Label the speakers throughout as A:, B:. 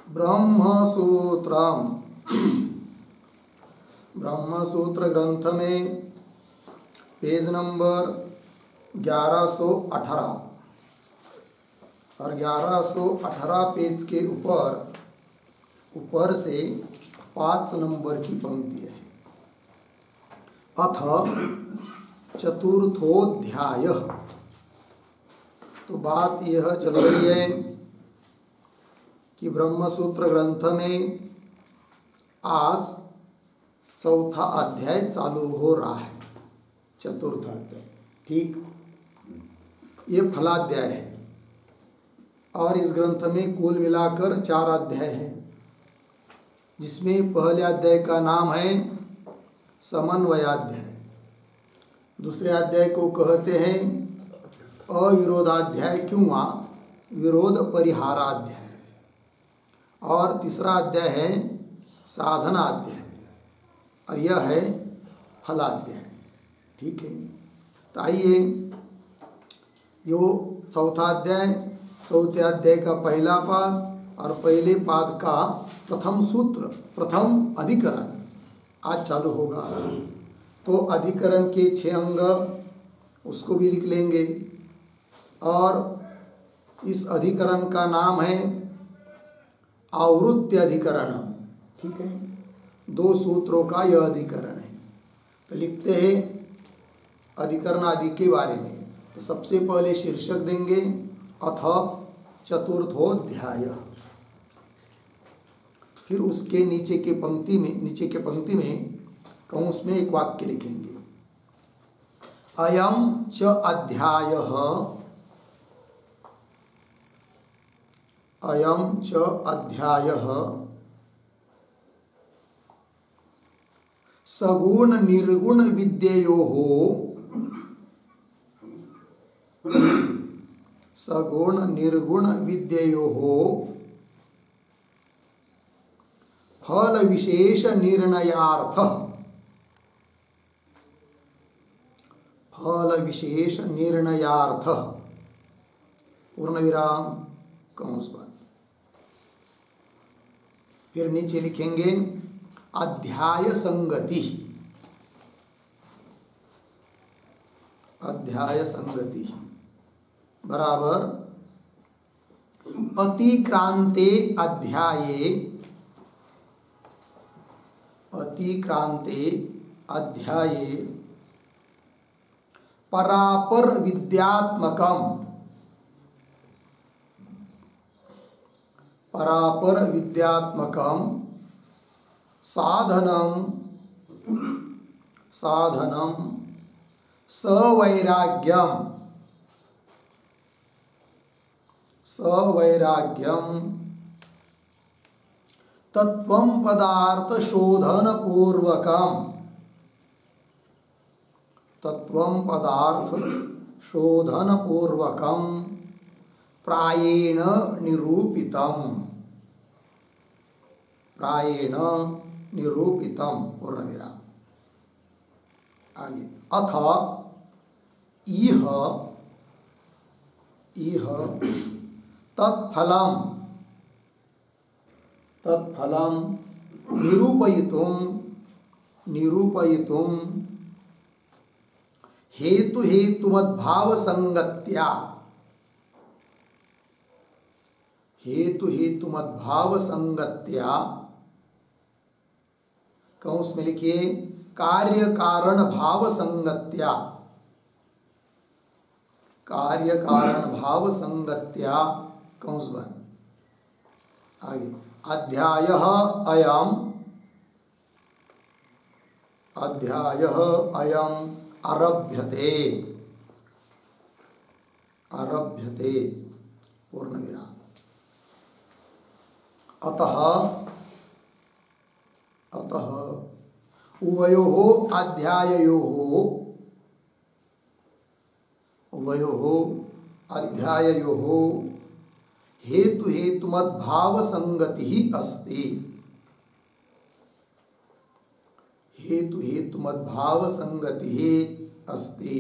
A: ब्रह्मसूत्रम ब्रह्मसूत्र ग्रंथ में page number 1118 और 1118 पेज के ऊपर से 5 नंबर की पंक्ति है। अथ चतुर्थोध्याय। तो बात यह चल रही है कि ब्रह्मसूत्र ग्रंथ में आज चौथा अध्याय चालू हो रहा है, चतुर्थ अध्याय। ठीक, ये फलाध्याय है और इस ग्रंथ में कुल मिलाकर 4 अध्याय हैं, जिसमें पहले अध्याय का नाम है समन्वयाध्याय, दूसरे अध्याय को कहते हैं अविरोधाध्याय क्यों विरोध परिहाराध्याय, और तीसरा अध्याय है साधनाध्याय और यह है फलाध्याय। ठीक है, तो आइए यो चौथा अध्याय, चौथे अध्याय का पहला पाद और पहले पाद का प्रथम सूत्र, प्रथम अधिकरण आज चालू होगा। तो अधिकरण के 6 अंग उसको भी लिख लेंगे और इस अधिकरण का नाम है आवृत्ति अधिकरण। ठीक है, 2 सूत्रों का यह अधिकरण है। तो लिखते हैं अधिकरण आदि के बारे में। तो सबसे पहले शीर्षक देंगे अथ चतुर्थोध्याय, फिर उसके नीचे के पंक्ति में कंस में एक वाक्य लिखेंगे, अयं च अध्यायः, अयं च अध्यायः सगुण निर्गुण विद्ययोः, सगुण निर्गुण विद्ययोः फल विशेष निर्णयार्थः, फल विशेष निर्णयार्थः पूर्ण विराम कंस बंद। फिर नीचे लिखेंगे अध्याय संगति, अध्याय संगति बराबर अतिक्रांते अध्याये, अतिक्रांते अध्याये परापर विद्यात्मकम, परापर विद्यात्मकम साधनम, साधनम सवैराग्यम, सवैराग्यम तत्वं पदार्थ शोधन पूर्वकम, तत्वं पदार्थ शोधन पूर्वकम प्रायेण निरूपितम, प्रायेण निरूपितम पूर्ण विराम। आगे अथ इह, इह तत्फलम, तत्फलम निरूपयितुम, निरूपयितुम हेतु हेतुमद्भाव संगत्या, हेतु हेतुमद्भाव संगत्या कंस में लिखिए कार्य कारण भाव संगत्या, कार्य कारण भाव संगत्या कंस बन। आगे अध्यायः अयम्, अध्यायः अयम् आरभ्यते, आरभ्यते पूर्ण विराम। अतः, अतः उभयोः अध्याययोः, उभयोः अध्याययोः हेतु हेतुमद्भाव संगति ही अस्ति, हेतु हेतुमद्भाव संगति ही अस्ति।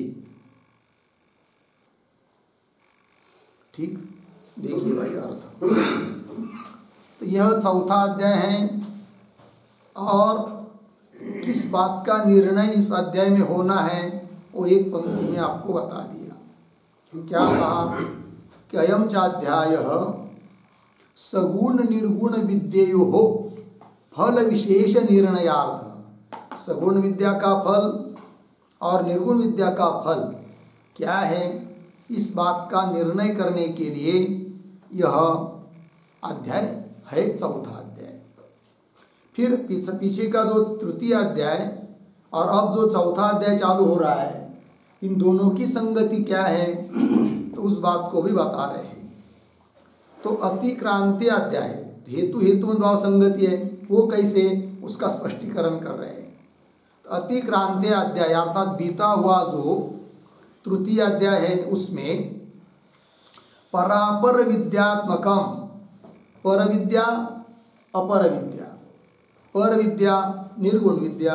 A: ठीक, देखिए भाई अर्थ तो यह चौथा अध्याय है। और किस बात का निर्णय इस अध्याय में होना है वो एक पंक्ति में आपको बता दिया। क्या कहा कि अयम चाध्यायः सगुण निर्गुण विद्येयोः फल विशेष निर्णयार्थ। सगुण विद्या का फल और निर्गुण विद्या का फल क्या है, इस बात का निर्णय करने के लिए यह अध्याय है, चौथा अध्याय। फिर पीछे का जो तृतीय अध्याय और अब जो चौथा अध्याय चालू हो रहा है, इन दोनों की संगति क्या है तो उस बात को भी बता रहे हैं। तो अतिक्रांति अध्याय हेतु हेतु भाव संगति है, वो कैसे, उसका स्पष्टीकरण कर रहे हैं। तो अतिक्रांति अध्याय अर्थात बीता हुआ जो तृतीय अध्याय है उसमें परापर विद्यात्मकम, पर विद्या अपर विद्या, पर विद्या निर्गुण विद्या,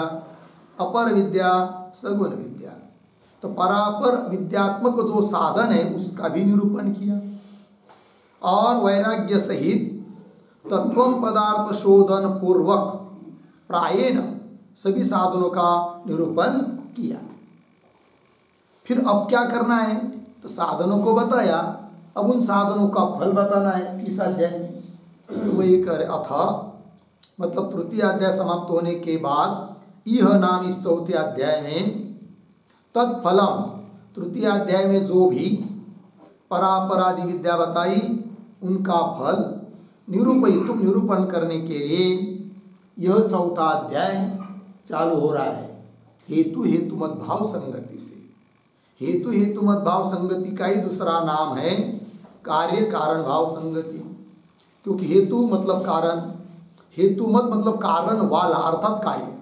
A: अपर विद्या सगुण विद्या, तो परापर विद्यात्मक जो साधन है उसका भी निरूपण किया और वैराग्य सहित तत्व पदार्थ शोधन पूर्वक प्रायेण सभी साधनों का निरूपण किया। फिर अब क्या करना है तो साधनों को बताया, अब उन साधनों का फल बताना है इस अध्याय में। तो वही करे अथ मतलब तृतीय अध्याय समाप्त होने के बाद यह नाम इस चौथे अध्याय में तत्फलम, तृतीय अध्याय में जो भी परापरादि विद्या बताई उनका फल निरूपयितुम, निरूपण करने के लिए यह चौथा अध्याय चालू हो रहा है हेतु हेतु मत भाव संगति से। हेतु हेतु मत भाव संगति का ही दूसरा नाम है कार्य कारण भाव संगति, क्योंकि हेतु मतलब कारण, हेतु मत मतलब कारण वाला अर्थात कार्य,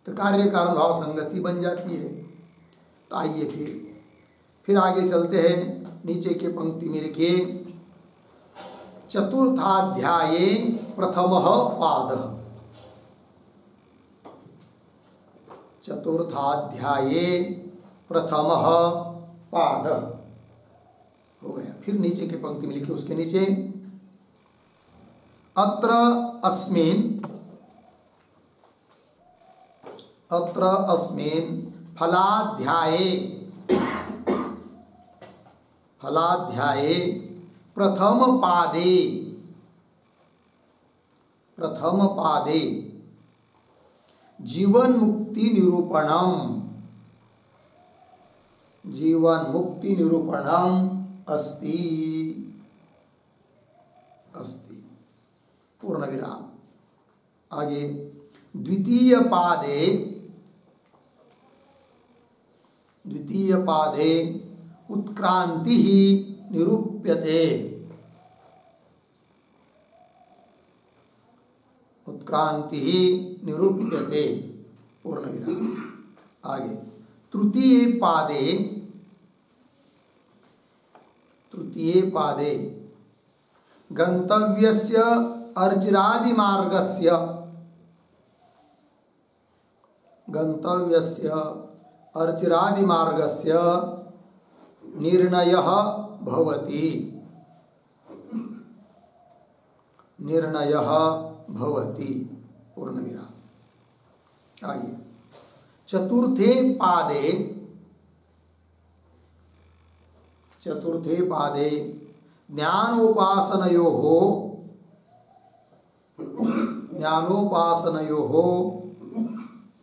A: तो कार्य कारण भाव संगति बन जाती है। तो आइए फिर आगे चलते हैं। नीचे के पंक्ति में लिखिए चतुर्थाध्याये प्रथमः पादः, चतुर्थाध्याये प्रथमः पादः हो गया। फिर नीचे के पंक्ति में लिखिए उसके नीचे अत्र अस्मिन् फलाध्याये प्रथम पादे जीवन मुक्ति निरूपणम अस्ति पूर्ण विराम। आगे द्वितीय पादे उत्क्रांति ही निरूप्यते, उत्क्रांति ही निरूप्यते पूर्ण विराम। आगे तृतीय पादे गंतव्यस्य अर्चिरादि मार्गस्य निर्णयः भवति पूर्ण विराम। आगे चतुर्थे पादे ज्ञानोपासनयोः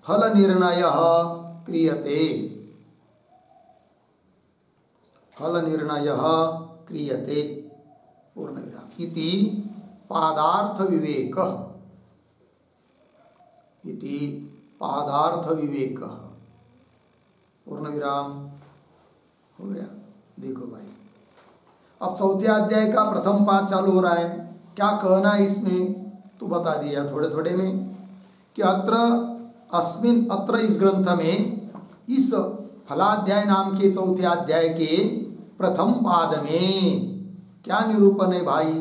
A: फल निर्णयः क्रियते पूर्ण विराम। इति पादार्थ विवेकः पूर्ण विराम हो गया। देखो भाई अब चौथे अध्याय का प्रथम पाद चालू हो रहा है। क्या कहना है इसमें तो बता दिया थोड़े थोड़े में कि अत्र इस ग्रंथ में इस फलाध्याय नाम के चौथे अध्याय के प्रथम पाद में क्या निरूपण है भाई,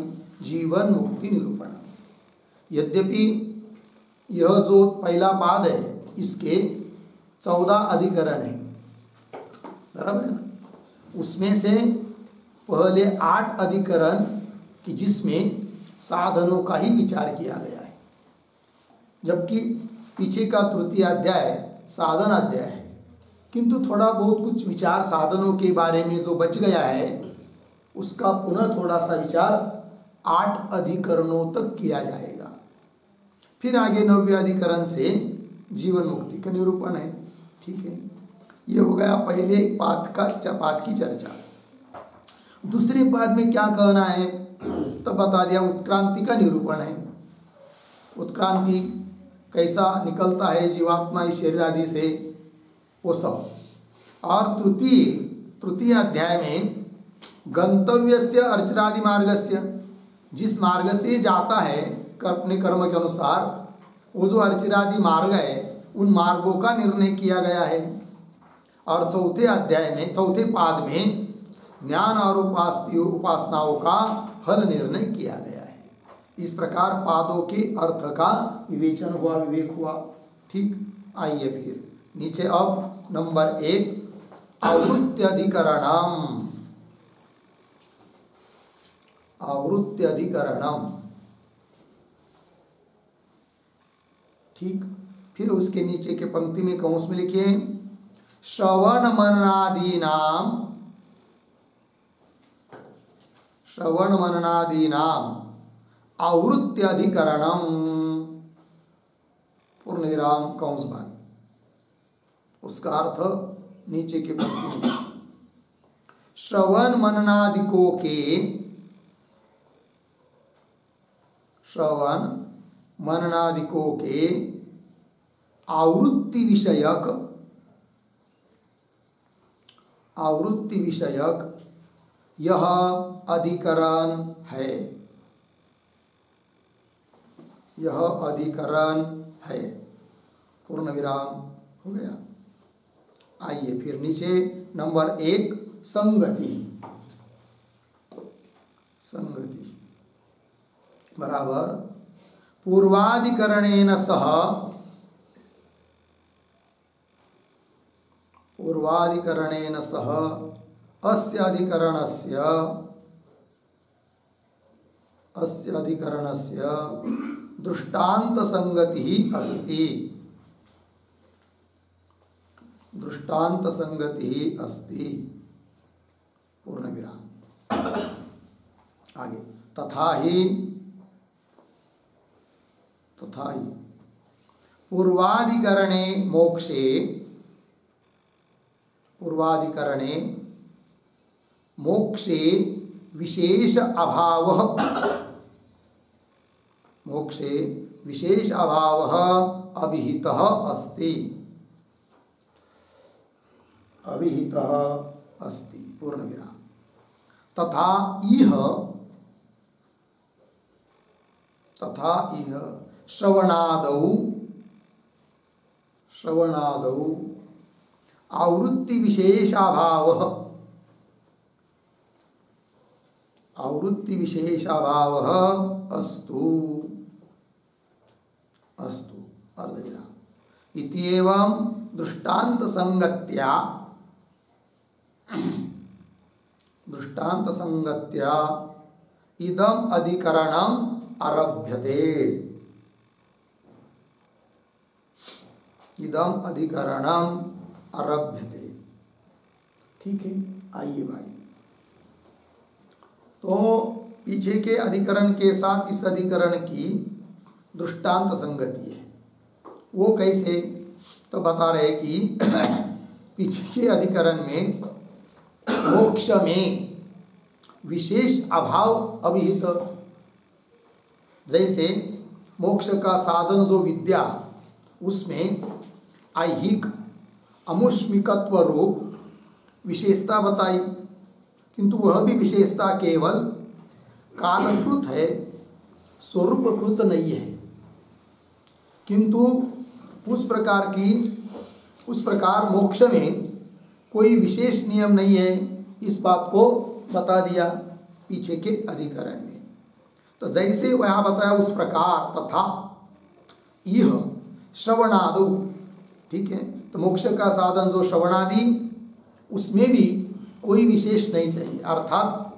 A: जीवन मुक्ति निरूपण। यद्यपि यह जो पहला पाद है इसके 14 अधिकरण है, बराबर है ना। उसमें से पहले 8 अधिकरण कि जिसमें साधनों का ही विचार किया गया है, जबकि पीछे का तृतीय अध्याय साधन अध्याय है। किंतु थोड़ा बहुत कुछ विचार साधनों के बारे में जो बच गया है उसका पुनः थोड़ा सा विचार 8 अधिकरणों तक किया जाएगा। फिर आगे 9वें अधिकरण से जीवन मुक्ति का निरूपण है। ठीक है, ये हो गया पहले पाद की चर्चा। दूसरे पाद में क्या कहना है तब बता दिया, उत्क्रांति का निरूपण है। उत्क्रांति कैसा निकलता है जीवात्मा इस शरीर आदि से, वो सब। और तृतीय अध्याय में गंतव्यस्य अर्चनादि मार्गस्य, जिस मार्ग से जाता है अपने कर्म के अनुसार, वो जो अर्चनादि मार्ग है उन मार्गों का निर्णय किया गया है। और चौथे पाद में ज्ञान और उपासनाओं का फल निर्णय किया गया है। इस प्रकार पादों के अर्थ का विवेचन हुआ, विवेक हुआ। ठीक, आइए फिर नीचे अब नंबर 1 आवृत्त्यधिकरणम। ठीक, फिर उसके नीचे के पंक्ति में कंस में लिखिए श्रवण मननादीनाम आवृत्त्यधिकरणम, पूर्ण विराम कंस बंद। उसका अर्थ नीचे के पंक्ति में, श्रवण मननादिकों के आवृत्ति विषयक यह अधिकरण है। यह अधिकरण है, पूर्ण विराम हो गया। आइए फिर नीचे नंबर 1 संगति बराबर पूर्वाधिकरणेन सह अस्य अधिकरणस्य दृष्टांत संगति अस्ति। पूर्ण विराम। आगे तथा ही पूर्वाधिकरणे मोक्षे विशेष अभावः अभिहितः अस्ति। पूर्ण विराम। तथा इह श्रवणादौ आवृत्ति विशेषाभावः अस्तु अर्धविराम। इत्येवं दृष्टांत संगत्या इदम अधिकरणम आरभ्यते। ठीक है, आइए भाई। तो पीछे के अधिकरण के साथ इस अधिकरण की दृष्टांत संगति है। वो कैसे, तो बता रहे कि पीछे के अधिकरण में मोक्ष में विशेष अभाव अभिहित, जैसे मोक्ष का साधन जो विद्या, उसमें ऐहिक अमुष्मिकत्व रूप विशेषता बताई, किंतु वह भी विशेषता केवल कालकृत है, स्वरूपकृत नहीं है। किंतु उस प्रकार मोक्ष में कोई विशेष नियम नहीं है, इस बात को बता दिया पीछे के अधिकरण में। तो जैसे वहाँ बताया उस प्रकार तथा यह श्रवणादि, ठीक है, तो मोक्ष का साधन जो श्रवणादि, उसमें भी कोई विशेष नहीं चाहिए, अर्थात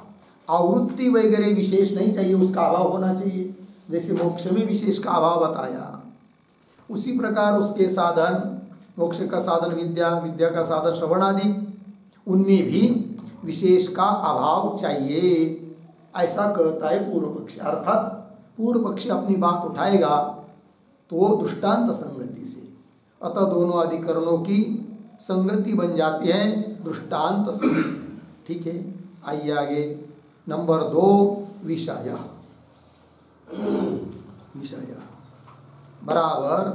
A: आवृत्ति वगैरह विशेष नहीं चाहिए, उसका अभाव होना चाहिए। जैसे मोक्ष में विशेष का अभाव बताया, उसी प्रकार उसके साधन, मोक्ष का साधन विद्या, विद्या का साधन श्रवण आदि, उनमें भी विशेष का अभाव चाहिए, ऐसा कहता है पूर्व पक्षी। अर्थात पूर्व पक्षी अपनी बात उठाएगा तो वो दृष्टांत संगति से, अतः दोनों अधिकरणों की संगति बन जाती है दृष्टांत संगति। ठीक है, आइए आगे। नंबर 2 विषय। विषय बराबर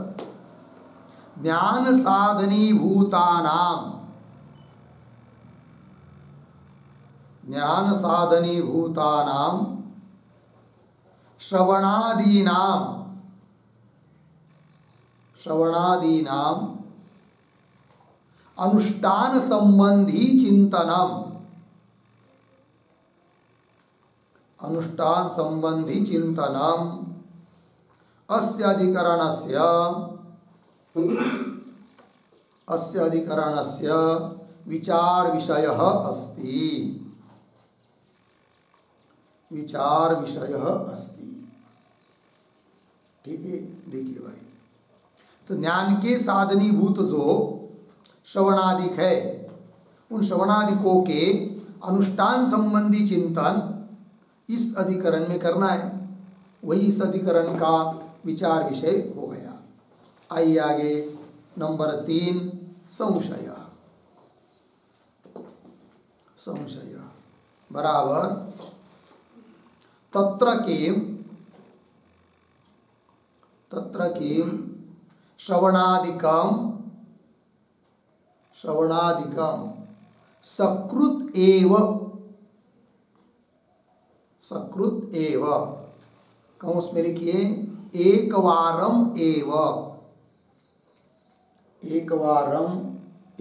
A: ज्ञान साधनी भूतानाम, ज्ञान साधनी भूतानाम श्रवणादीनाम, श्रवणादीनाम अनुष्ठान संबंधी चिंतनम, अनुष्ठान संबंधी चिंतनम अस्य अधिकरणस्य, अस्य अधिकरणस्य विचार विषयः अस्ति, विचार विषयः अस्ति। ठीक है, देखिए भाई, तो ज्ञान के साधनीभूत जो श्रवणादिक है, उन श्रवणादिकों के अनुष्ठान संबंधी चिंतन इस अधिकरण में करना है, वही इस अधिकरण का विचार विषय हो गया। आइए आगे। नंबर 3 संशय। संशय बराबर तत्र किम, तत्र किम श्रवणादिकम, श्रवणादिकम सकृत एव, सकृत एव, कंस में लिखिए एकवारम एव, एकवारम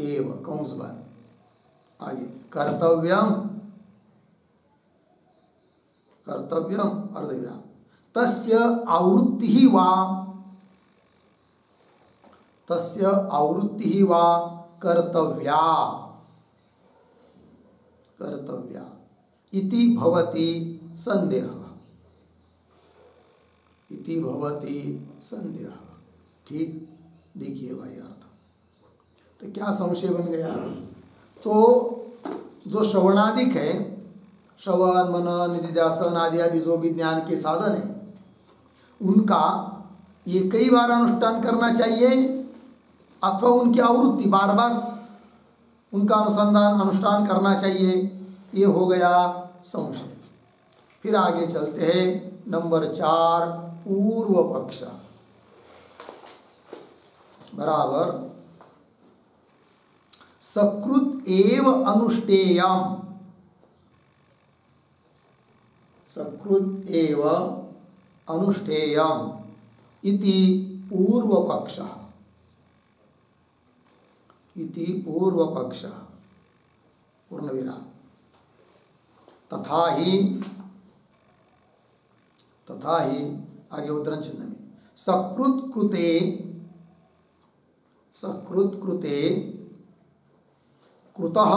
A: एव कंस बंद। आगे कर्तव्यम, कर्तव्यम अर्धविराम तस्य आवृत्ति ही वा, तस्य आवृत्ति ही वा कर्तव्या, कर्तव्या इति भवति संदेह, इति भवति संदेह। ठीक, देखिए भाई अर्थ, तो क्या संशय बन गया? तो जो श्रवणादिक है, श्रवण मनन निधिध्यासन आदि आदि जो विज्ञान के साधन है, उनका ये कई बार अनुष्ठान करना चाहिए अथवा उनकी आवृत्ति बार बार उनका अनुसंधान अनुष्ठान करना चाहिए, ये हो गया संशय। फिर आगे चलते हैं। नंबर 4 पूर्व पक्ष बराबर सकृत एव अनुष्ठेयम, सकृत एव अनुष्ठेयम इति पूर्व पक्ष, इति पूर्व पक्ष पूर्ण विराम। तथा ही, तथा ही आगे उद्धरण चिन्ह में सकृत कृते, सकृत कृते कृतः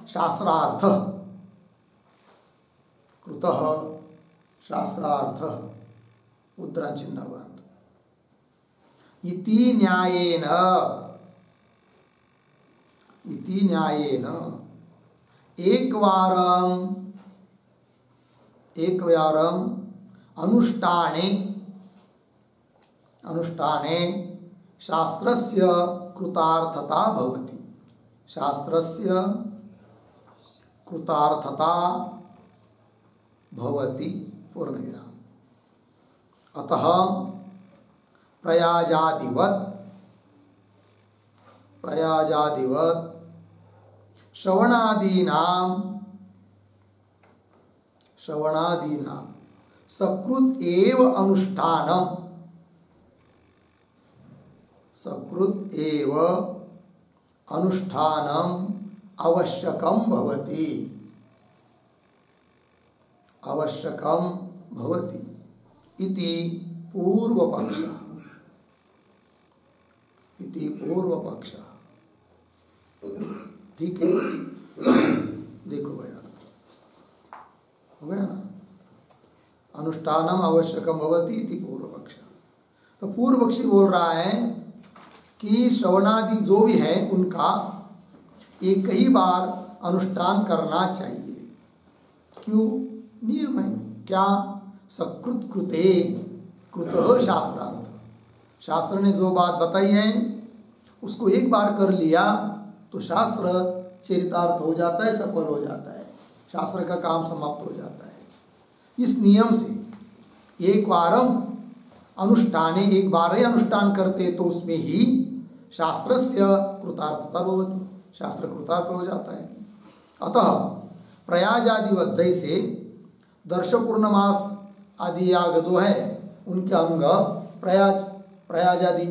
A: शास्त्रार्थ, कृतः शास्त्रार्थ उद्धरण चिन्ह बंद। इति न्यायेन, इति न्यायेन एकवारम, एकवारम अनुष्ठाने, अनुष्ठाने शास्त्रस्य कृतार्थता भवति, शास्त्रस्य कृतार्थता भवति पूर्णविराम। अतः प्रयाजादिवत्, प्रयाजादिवत् श्रवणादीनां, श्रवणादीनां सकृत एव अनुष्ठानम, सकृत एव अनुष्ठानम आवश्यकम भवति, आवश्यकम भवति इति पूर्व पक्ष, इति पूर्व पक्ष। ठीक है, देखो भैया हो गया ना। अनुष्ठानम आवश्यकम भवति इति पूर्व पक्ष। तो पूर्व पक्षी बोल रहा है कि श्रवणादि जो भी है उनका एक ही बार अनुष्ठान करना चाहिए। क्यों? नियम है। क्या? सकृत कृते कृतः शास्त्रार्थ। शास्त्र ने जो बात बताई है उसको एक बार कर लिया तो शास्त्र चरितार्थ हो जाता है, सफल हो जाता है, शास्त्र का काम समाप्त हो जाता है। इस नियम से एक बारम अनुष्ठाने, एक बार ही अनुष्ठान करते तो उसमें ही शास्त्रस्य कृतार्थता भवति, शास्त्र कृतार्थ हो जाता है। अतः प्रयाजादिवत जैसे दर्श पूर्णमास आदि याग जो है उनके अंग प्रयाज आदि,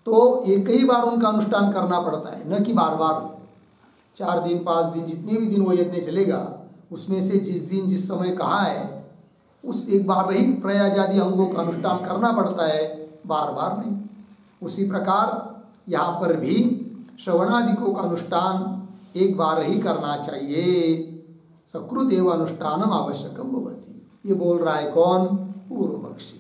A: तो एक ही बार उनका अनुष्ठान करना पड़ता है, न कि बार बार 4 दिन 5 दिन जितने भी दिन वो यज्ञ चलेगा उसमें से जिस दिन जिस समय कहा है उस एक बार ही प्रयाजादि अंगों का अनुष्ठान करना पड़ता है, बार बार नहीं। उसी प्रकार यहाँ पर भी श्रवणादिकों का अनुष्ठान एक बार ही करना चाहिए। सकृत एवं अनुष्ठानम आवश्यकम भवति, ये बोल रहा है कौन? पूर्व पक्षी।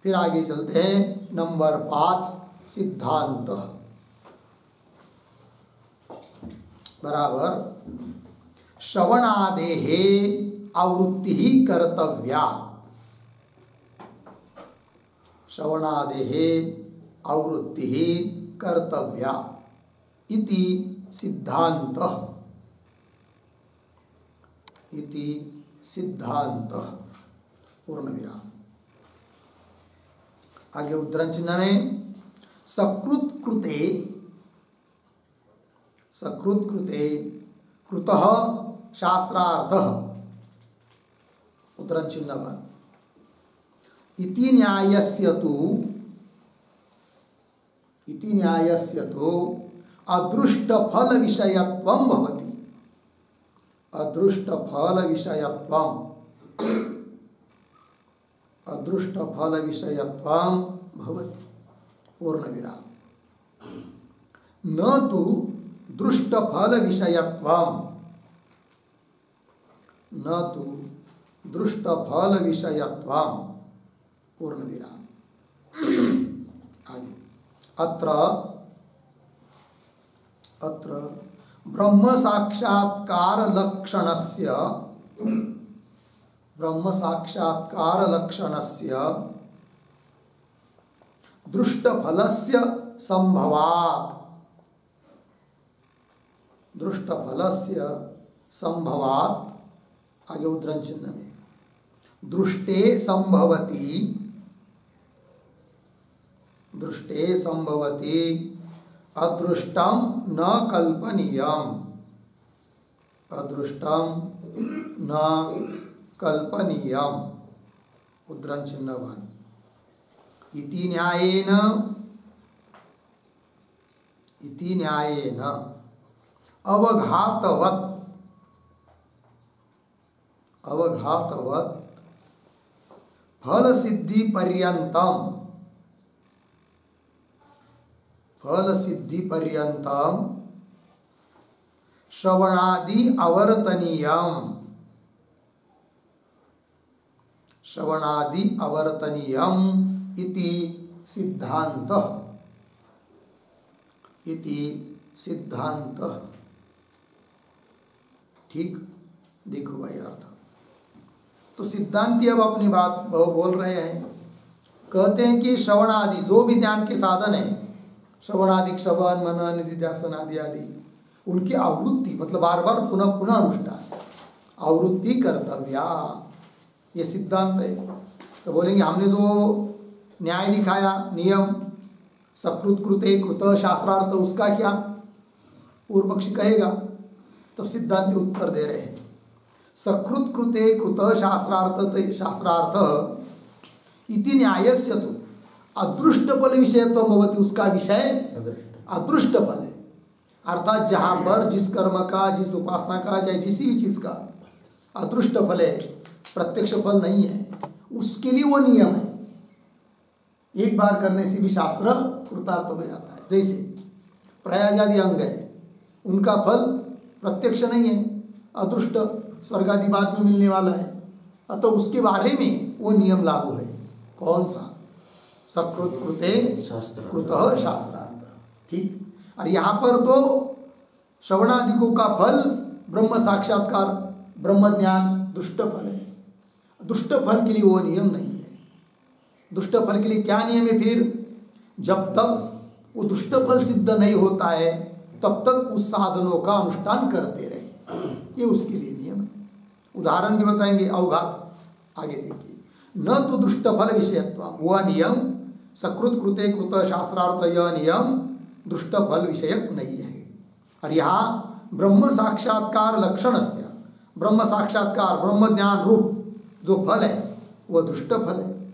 A: फिर आगे चलते हैं नंबर 5 सिद्धांत। बराबर श्रवणादेहे आवृत्ति ही कर्तव्या, श्रवणादेहे आवृत्ति ही कर्तव्या इति सिद्धांत, इति सिद्धांत पूर्ण विराम। आगे उद्धरण चिन्ह में सकृत कृते, सकृत कृते कृतः शास्त्रार्थः, उद्धरण चिन्ह बन, इति न्यायस्य तु, इति न्यायस्य तु अदृष्ट फल विषयत्वं भवति, अदृष्ट फल विषयत्वं, अदृष्ट फल विषयत्वं भवति पूर्ण विराम। न तु दृष्ट फल विषयत्वं, न तु दृष्ट फल विषयत्वं पूर्ण विराम। आगे अत्र, अत्र ब्रह्म साक्षात्कार लक्षणस्य, ब्रह्म साक्षात्कार लक्षणस्य दृष्ट फलस्य संभवात्, दृष्ट फलस्य संभवात्, आगे उद्धरण चिन्ह में दृष्टे संभवति, दृष्टे संभवति अदृष्टम न कल्पनीयम, अदृष्टम न कल्पनीयम, उद्धरण चिन्ह वन। इति न्यायेन, इति न्यायेन अवघातवत्, अवघातवत् फल सिद्धि पर्यंतम, फल सिद्धि पर्यंतम श्रवणादि अवर्तनीयम, श्रवणादि अवर्तनीयम इति सिद्धांत, इति सिद्धांत। ठीक, देखो भाई अर्थ। तो सिद्धांती अब अपनी बात बोल रहे हैं, कहते हैं कि श्रवणादि जो भी ज्ञान के साधन है, श्रवणादि श्रवण मनन निधिध्यासन आदि आदि, उनकी आवृत्ति मतलब बार बार पुनः पुनः अनुष्ठान, आवृत्ति कर्तव्या, ये सिद्धांत है। तो बोलेंगे हमने जो न्याय दिखाया, नियम सकृत कृते कृत शास्त्रार्थ, उसका क्या? पूर्व पक्षी कहेगा, तब सिद्धांत उत्तर दे रहे हैं सकृत कृते कृत शास्त्रार्थ, शास्त्रार्थ इति न्यायस्य तु अदृष्ट फल विषयत्वं भवति, उसका विषय अदृष्ट फल है। अर्थात जहाँ पर जिस कर्म का, जिस उपासना का, चाहे किसी भी चीज का अदृष्ट फल है, प्रत्यक्ष फल नहीं है, उसके लिए वो नियम है, एक बार करने से भी शास्त्र कृतार्थ हो जाता है। जैसे प्रयाजादि अंग है, उनका फल प्रत्यक्ष नहीं है, अदृष्ट, स्वर्ग आदि बाद में मिलने वाला है, अतः उसके बारे में वो नियम लागू है। कौन सा? सकृत कृते कृतः शास्त्रार्थ। ठीक। और यहाँ पर तो श्रवणादिकों का फल ब्रह्म साक्षात्कार, ब्रह्म ज्ञान दुष्ट फल है। दुष्ट फल के लिए वो नियम नहीं है। दुष्ट फल के लिए क्या नियम है फिर? जब तक वो दुष्ट फल सिद्ध नहीं होता है तब तक उस साधनों का अनुष्ठान करते रहे, ये उसके लिए नियम है। उदाहरण भी बताएंगे। अवघात आगे देखिए। न तो दुष्ट फल विषयत्व, वह नियम सकृत कृते कृत शास्त्रार्थ, यह नियम दुष्ट फल विषयक नहीं है। और यहाँ ब्रह्म साक्षात्कार लक्षण से, ब्रह्म साक्षात्कार ब्रह्म ज्ञान रूप जो फल है वह दुष्ट फल है।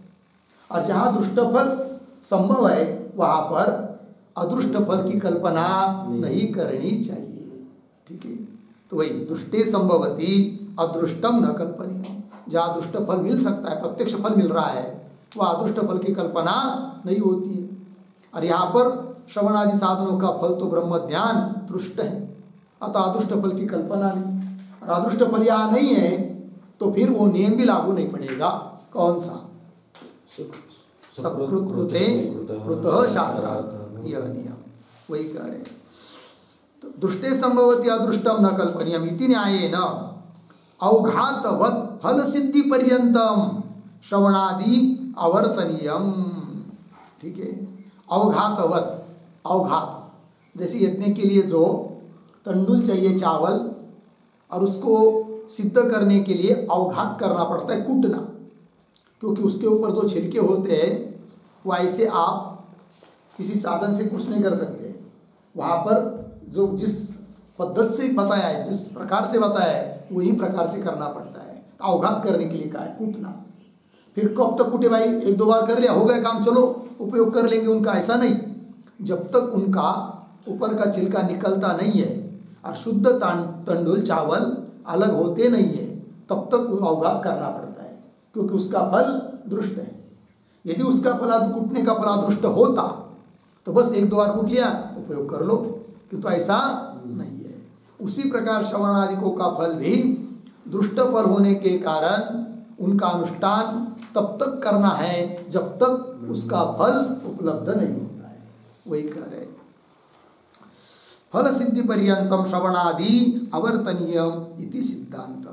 A: और जहाँ दुष्ट फल संभव है वहाँ पर अदृष्ट फल की कल्पना नहीं करनी चाहिए। ठीक है। तो वही दुष्टे संभवती अदृष्टम न कल्पनीय। जहाँ दुष्ट फल मिल सकता है, प्रत्यक्ष फल मिल रहा है, वह अदृष्ट फल की कल्पना नहीं होती है। और यहाँ पर श्रवण आदि साधनों का फल तो ब्रह्म ज्ञान दृष्ट है, अतः अदृष्ट फल की कल्पना नहीं। और अदृष्ट फल यहाँ नहीं है तो फिर वो नियम भी लागू नहीं पड़ेगा। कौन सा? सकृत कृते कृतः शास्त्रार्थ, यह नियम वही कह रहे हैं। तो दुष्टे संभवती अदृष्टम न कल्पनीयम इति न्यायेन अवघातवत् फल सिद्धि पर्यंतम श्रवणादि अवर्तनीयम। ठीक है। अवघातवत्, अवघात जैसे यज्ञ के लिए जो तंडुल चाहिए चावल, और उसको सिद्ध करने के लिए अवघात करना पड़ता है, कूटना, क्योंकि उसके ऊपर जो छिलके होते हैं वो ऐसे आप किसी साधन से कुछ नहीं कर सकते। वहाँ पर जो जिस पद्धति से बताया है, जिस प्रकार से बताया है, वही प्रकार से करना पड़ता है। अवघात करने के लिए कहा है, कूटना। फिर कब तक कूटे भाई? एक दो बार कर लिया, हो गया काम, चलो उपयोग कर लेंगे उनका, ऐसा नहीं। जब तक उनका ऊपर का छिलका निकलता नहीं है और शुद्ध तंडुल चावल अलग होते नहीं है, तब तक अवघात करना पड़ता है, क्योंकि उसका फल दृष्ट है। यदि उसका फल कूटने का फल दृष्ट होता तो बस एक दो बार कूट लिया, उपयोग कर लो, किंतु ऐसा नहीं है। उसी प्रकार श्रवण आदिकों का फल भी दृष्ट फल होने के कारण उनका अनुष्ठान तब तक करना है जब तक उसका फल उपलब्ध नहीं होता है। वही कह रहे हैं फल सिद्धि पर्यंतम श्रवणादि अवर्तनीयम इति सिद्धांत।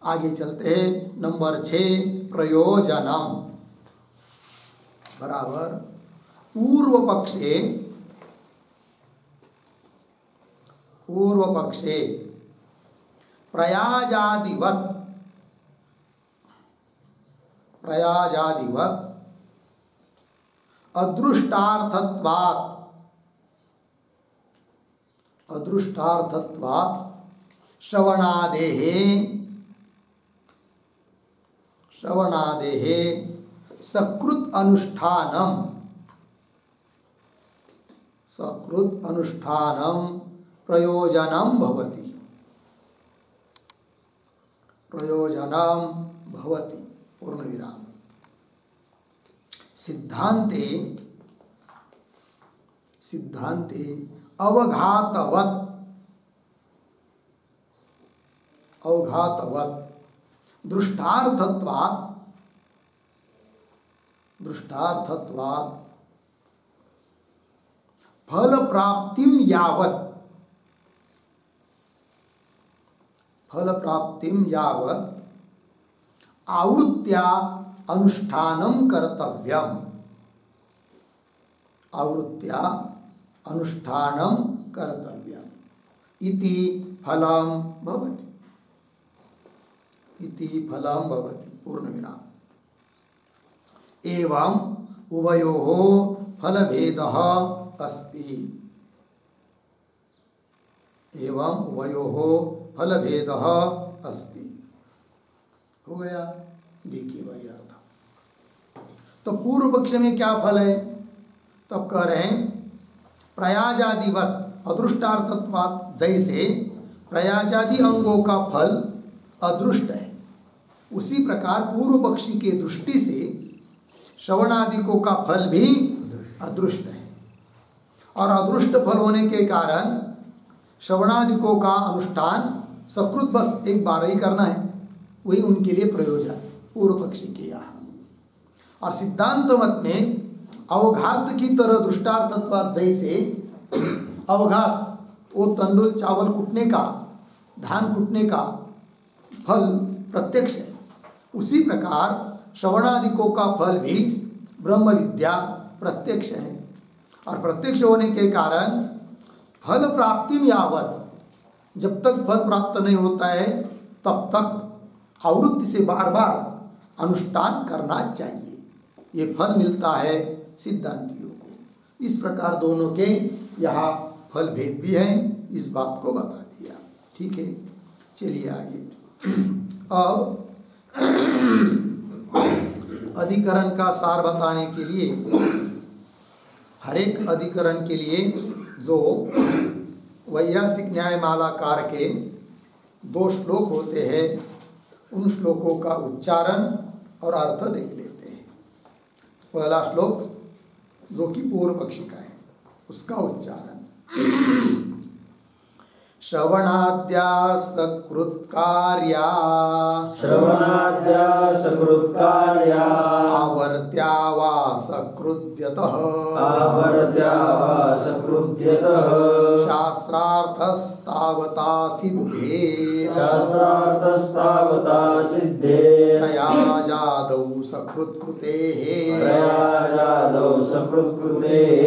A: आगे चलते हैं। नंबर 6 प्रयोजनम बराबर पूर्व पक्षे प्रयाजादिवत अदृष्टार्थत्वात् श्रवणादेः सकृत अनुष्ठानम प्रयोजनम भवति पूर्ण विराम। सिद्धांते अवघातवत् दृष्टार्थत्वात् फल प्राप्तिम यावत् आवृत्त्या अनुष्ठानं कर्तव्यम्। इति फलं भवति पूर्ण विराम। एवं उभयोः फलभेदः अस्ति। हो गया। देखिए भाई अर्थ। तो पूर्व पक्ष में क्या फल है? तब कह रहे हैं प्रयाजादिवत अदृष्टार्थत्वात्, जैसे प्रयाजादि अंगों का फल अदृष्ट है, उसी प्रकार पूर्व पक्षी के दृष्टि से श्रवणादिकों का फल भी अदृष्ट है। और अदृष्ट फल होने के कारण श्रवणादिकों का अनुष्ठान सकृत बस एक बार ही करना है, वही उनके लिए प्रयोजन। पूर्व पक्षी के यहाँ। और सिद्धांत मत में अवघात की तरह दृष्टार्थत्वात्, जैसे अवघात वो तंडुल चावल कुटने का, धान कुटने का फल प्रत्यक्ष है, उसी प्रकार श्रवणादिकों का फल भी ब्रह्म विद्या प्रत्यक्ष है। और प्रत्यक्ष होने के कारण फल प्राप्ति में यावत, जब तक फल प्राप्त नहीं होता है तब तक आवृत्ति से बार बार अनुष्ठान करना चाहिए। ये फल मिलता है सिद्धांतियों को। इस प्रकार दोनों के यहाँ फल भेद भी है, इस बात को बता दिया। ठीक है, चलिए आगे। अब अधिकरण का सार बताने के लिए, हर एक अधिकरण के लिए जो वैयासिक न्यायमालाकार के 2 श्लोक होते हैं, उन श्लोकों का उच्चारण और अर्थ देख लेते हैं। पहला श्लोक जो कि पूर्व पक्षी का है, उसका उच्चारण। श्रवणाद्या सकृत्कार्या,
B: श्रवणाद्या सकृत्कार्या,
A: आवर्त्या वा सकृद्यतः,
B: आवर्त्या वा सकृद्यतः,
A: शास्त्रार्थस्तावता सिद्धे,
B: शास्त्रार्थस्तावता सिद्धे,
A: प्रयाजादौ सकृत्कृतेः,
B: प्रयाजादौ सकृत्कृतेः,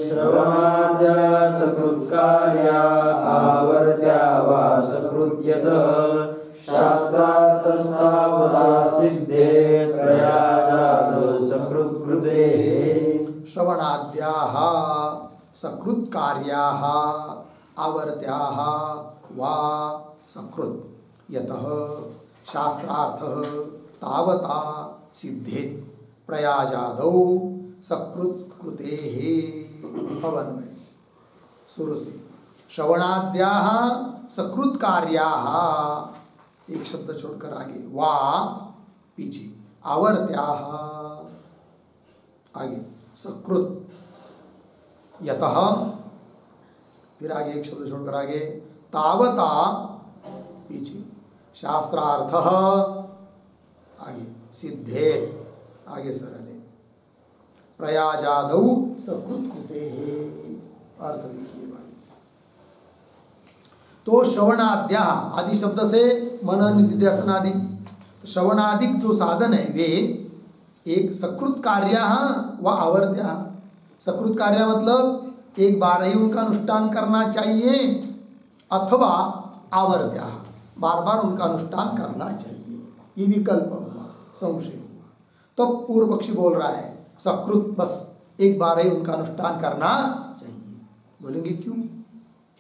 B: श्रवणाद्या सकृत्कार्या, आवर्त्या वा सकृद्यतः, शास्त्रार्थस्तावता सिद्धे, प्रयाजादौ सकृत्कृतेः।
A: श्रवणाद्याः सकृत्कार्याः आवर्त्याः वा सकृत् यतः शास्त्रार्थः तावता सिद्धेत् प्रयाजादौ सकृत्कृतेः। अवन्वय शुरू से। श्रवणाद्याः सकृत्कार्याः, एक शब्द छोड़कर आगे, वा पीछे, आवर्त्याः आगे, सकृत यतः, फिर आगे एक शब्द छोड़कर आगे, तावता पीछे, शास्त्रार्थः आगे, सिद्धे आगे सरल है, प्रयाजादौ सकृत्कृतेः। अर्थ देखिए भाई, तो श्रवणाद्या, आदि शब्द से मनन निधिध्यासनादि, श्रवणादिक जो साधन है वे एक सकृत कार्य व आवर्त्या। सकृत कार्य मतलब एक बार ही उनका अनुष्ठान करना चाहिए, अथवा आवर्त्या, बार बार उनका अनुष्ठान करना चाहिए। ये विकल्प हुआ, संशय हुआ। तो पूर्व पक्षी बोल रहा है सकृत, बस एक बार ही उनका अनुष्ठान करना चाहिए। बोलेंगे क्यों?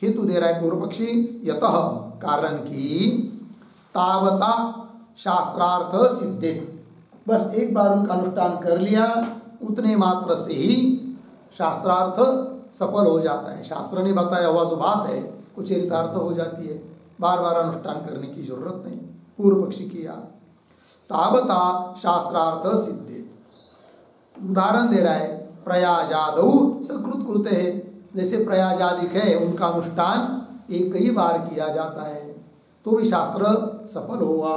A: हेतु दे रहा है पूर्व पक्षी, यतः, कारण की, तावता शास्त्रार्थ सिद्धे, बस एक बार उनका अनुष्ठान कर लिया, उतने मात्र से ही शास्त्रार्थ सफल हो जाता है। शास्त्र ने बताया हुआ जो बात है वो चरितार्थ हो जाती है, बार बार अनुष्ठान करने की जरूरत नहीं। पूर्व पक्षी किया, तावता शास्त्रार्थ सिद्धे। उदाहरण दे रहा है, प्रयाजादौ सकृत्कृते है, जैसे प्रयाजादिक है उनका अनुष्ठान एक ही बार किया जाता है तो भी शास्त्र सफल हुआ,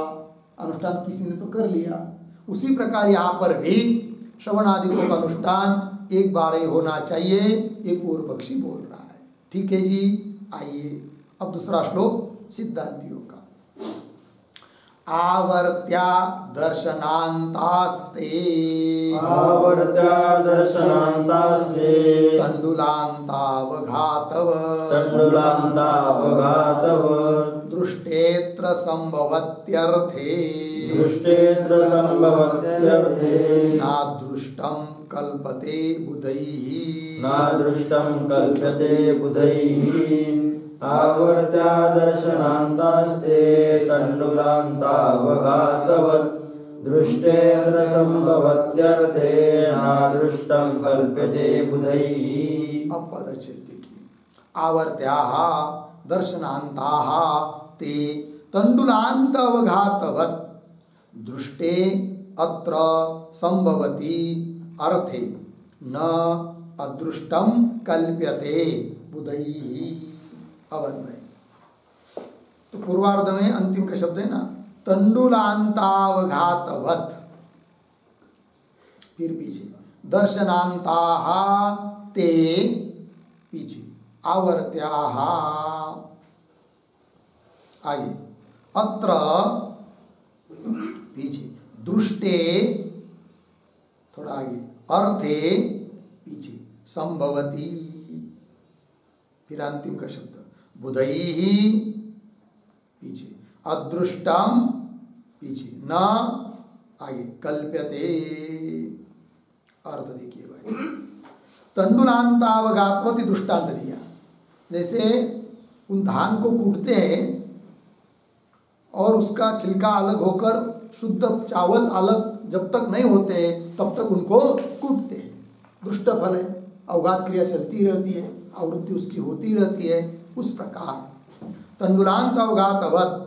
A: अनुष्ठान किसी ने तो कर लिया। उसी प्रकार यहाँ पर भी श्रवणादिकों का अनुष्ठान एक बार ही होना चाहिए, ये पूर्व पक्षी बोल रहा है। ठीक है जी, आइए अब दूसरा श्लोक सिद्धांतियों का। आवर्त्या दर्शनान्तास्ते,
B: आवर्त्या दर्शनान्तास्ते,
A: तण्डुलान्तावघातव,
B: तण्डुलान्तावघातव,
A: दृष्टेऽत्र संभवत्यर्थे,
B: दृष्टेऽत्र संभवत्यर्थे,
A: नादृष्टं कल्पते बुधैः,
B: नादृष्टं कल्प्यते बुधैः। आवर्त्या दर्शनान्तास्ते, तण्डुलान्तावघातवत्, दृष्टेऽत्र संभवत्यर्थे, नादृष्टं कल्प्यते बुधैः।
A: अब पदच्छेद देखिए, आवर्त्याः दर्शनान्ताः ते तण्डुलान्तवघातवत्, दृष्टे अत्र संभवति अर्थे, न अदृष्टं कल्प्यते बुधैः। अवन्वय, तो पूर्वार्ध में अंतिम का शब्द है ना, तंडुलांतावघातवत, फिर पीछे दर्शनांताः ते, पीछे आवर्त्याः, आगे अत्र, पीछे दृष्टे, थोड़ा आगे अर्थे, पीछे संभवती, फिर अंतिम का शब्द बुधैः, पीछे अदृष्टम, पीछे न, आगे कल्प्यते। अर्थ देखिए भाई, तंडुलांतावघातवती दृष्टांत दिया। जैसे उन धान को कूटते हैं और उसका छिलका अलग होकर शुद्ध चावल अलग जब तक नहीं होते तब तक उनको कूटते हैं, दृष्ट फल है, अवघात क्रिया चलती रहती है, आवृत्ति उसकी होती रहती है। उस प्रकार तंडुलांत अवघातवत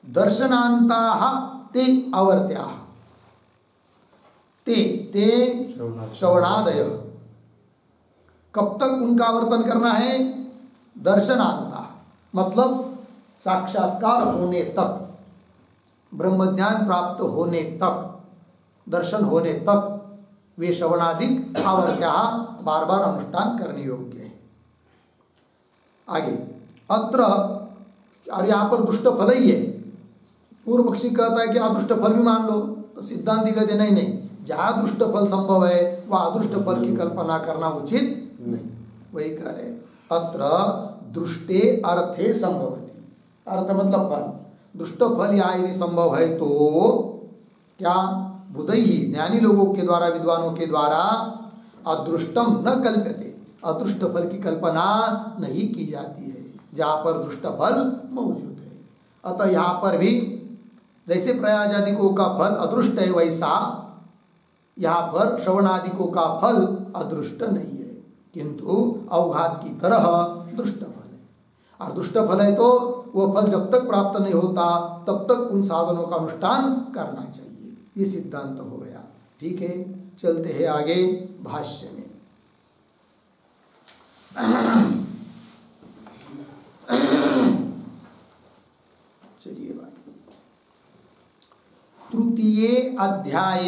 A: दर्शनांताः ते आवर्त्याः, ते श्रवणादय, कब तक उनका आवर्तन करना है? दर्शनांता, मतलब साक्षात्कार होने तक, ब्रह्मज्ञान प्राप्त होने तक, दर्शन होने तक वे श्रवणादिक आवर्त्या बार बार अनुष्ठान करने योग्य है। आगे अत्र, और यहाँ पर दुष्ट फल ही है। पूर्व पक्षी कहता है कि अदृष्ट फल भी मान लो, तो सिद्धांति कहते नहीं, जहाँ दृष्ट फल संभव है वह अदृष्ट फल की कल्पना करना उचित नहीं। वही कह रहे अत्र दृष्टे अर्थे संभवती, अर्थ मतलब फल, दुष्ट फल या यदि संभव है तो क्या बुधैः, ज्ञानी लोगों के द्वारा, विद्वानों के द्वारा अदृष्टम न कल्प्यते, अदृष्ट फल की कल्पना नहीं की जाती है जहाँ पर दृष्ट फल मौजूद है। अतः यहाँ पर भी जैसे प्रयाजादिकों का फल अदृष्ट है, वैसा यहाँ पर श्रवणादिकों का फल अदृष्ट नहीं है, किंतु अवघात की तरह दृष्ट फल है। और दुष्ट फल है तो वह फल जब तक प्राप्त नहीं होता तब तक उन साधनों का अनुष्ठान करना चाहिए। ये सिद्धांत हो गया। ठीक है, चलते हैं आगे भाष्य में। चलिए भाई, तृतीय अध्याय,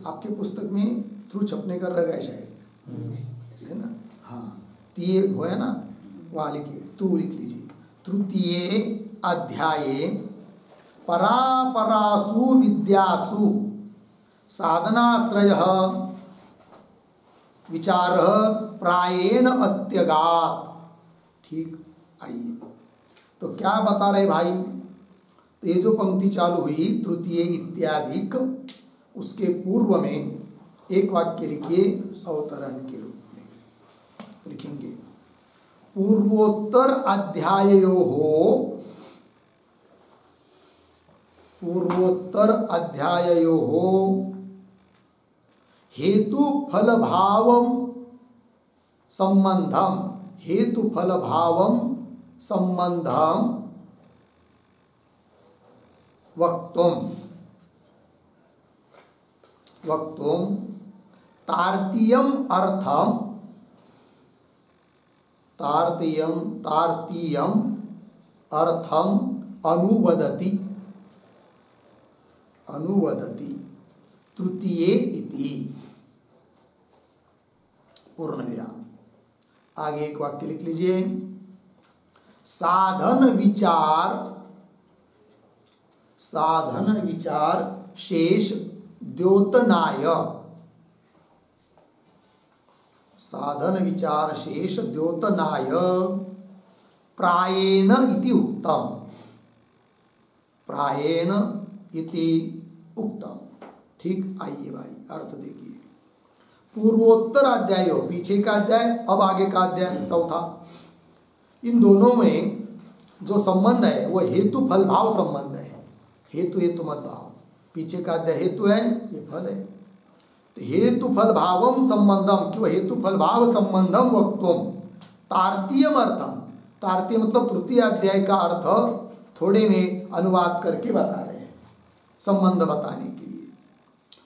A: आपके पुस्तक में थ्रू छपने कर रखा है शायद, है ना? हाँ, तीय हो है ना, वहाँ लिखिए, तू लिख लीजिए। तृतीय अध्याये परापरासु विद्यासु साधनाश्रयः विचारः प्रायेण अत्यगात। ठीक, आइए तो क्या बता रहे भाई? तो ये जो पंक्ति चालू हुई तृतीय इत्यादिक, उसके पूर्व में एक वाक्य लिखिए अवतरण के रूप में लिखेंगे। पूर्वोत्तर अध्याययोः हेतु फल भावम संबंधम वक्तुम तार्तीयम अर्थम अनुवदति तृतीय इति पूर्ण विराम। आगे एक वाक्य लिख लीजिए। साधन विचार शेष द्योतनाय, साधन विचार शेष द्योतनाय प्रायेण इति उक्तम, प्रायेण इति उक्तम। ठीक, आइए भाई अर्थ देखिए। पूर्वोत्तर अध्याय, पीछे का अध्याय, अब आगे का अध्याय चौथा, इन दोनों में जो संबंध है वह हेतु फल भाव संबंध है। हेतु मत भाव, पीछे का अध्याय हेतु है, ये फल है। तो हेतु फल भावम संबंधम, क्यों हेतु फल भाव संबंधम वक्तुम तार्तीयम अर्थम, तार्तीय मतलब तृतीय अध्याय का अर्थ थोड़े में अनुवाद करके बता रहे हैं संबंध बताने के लिए।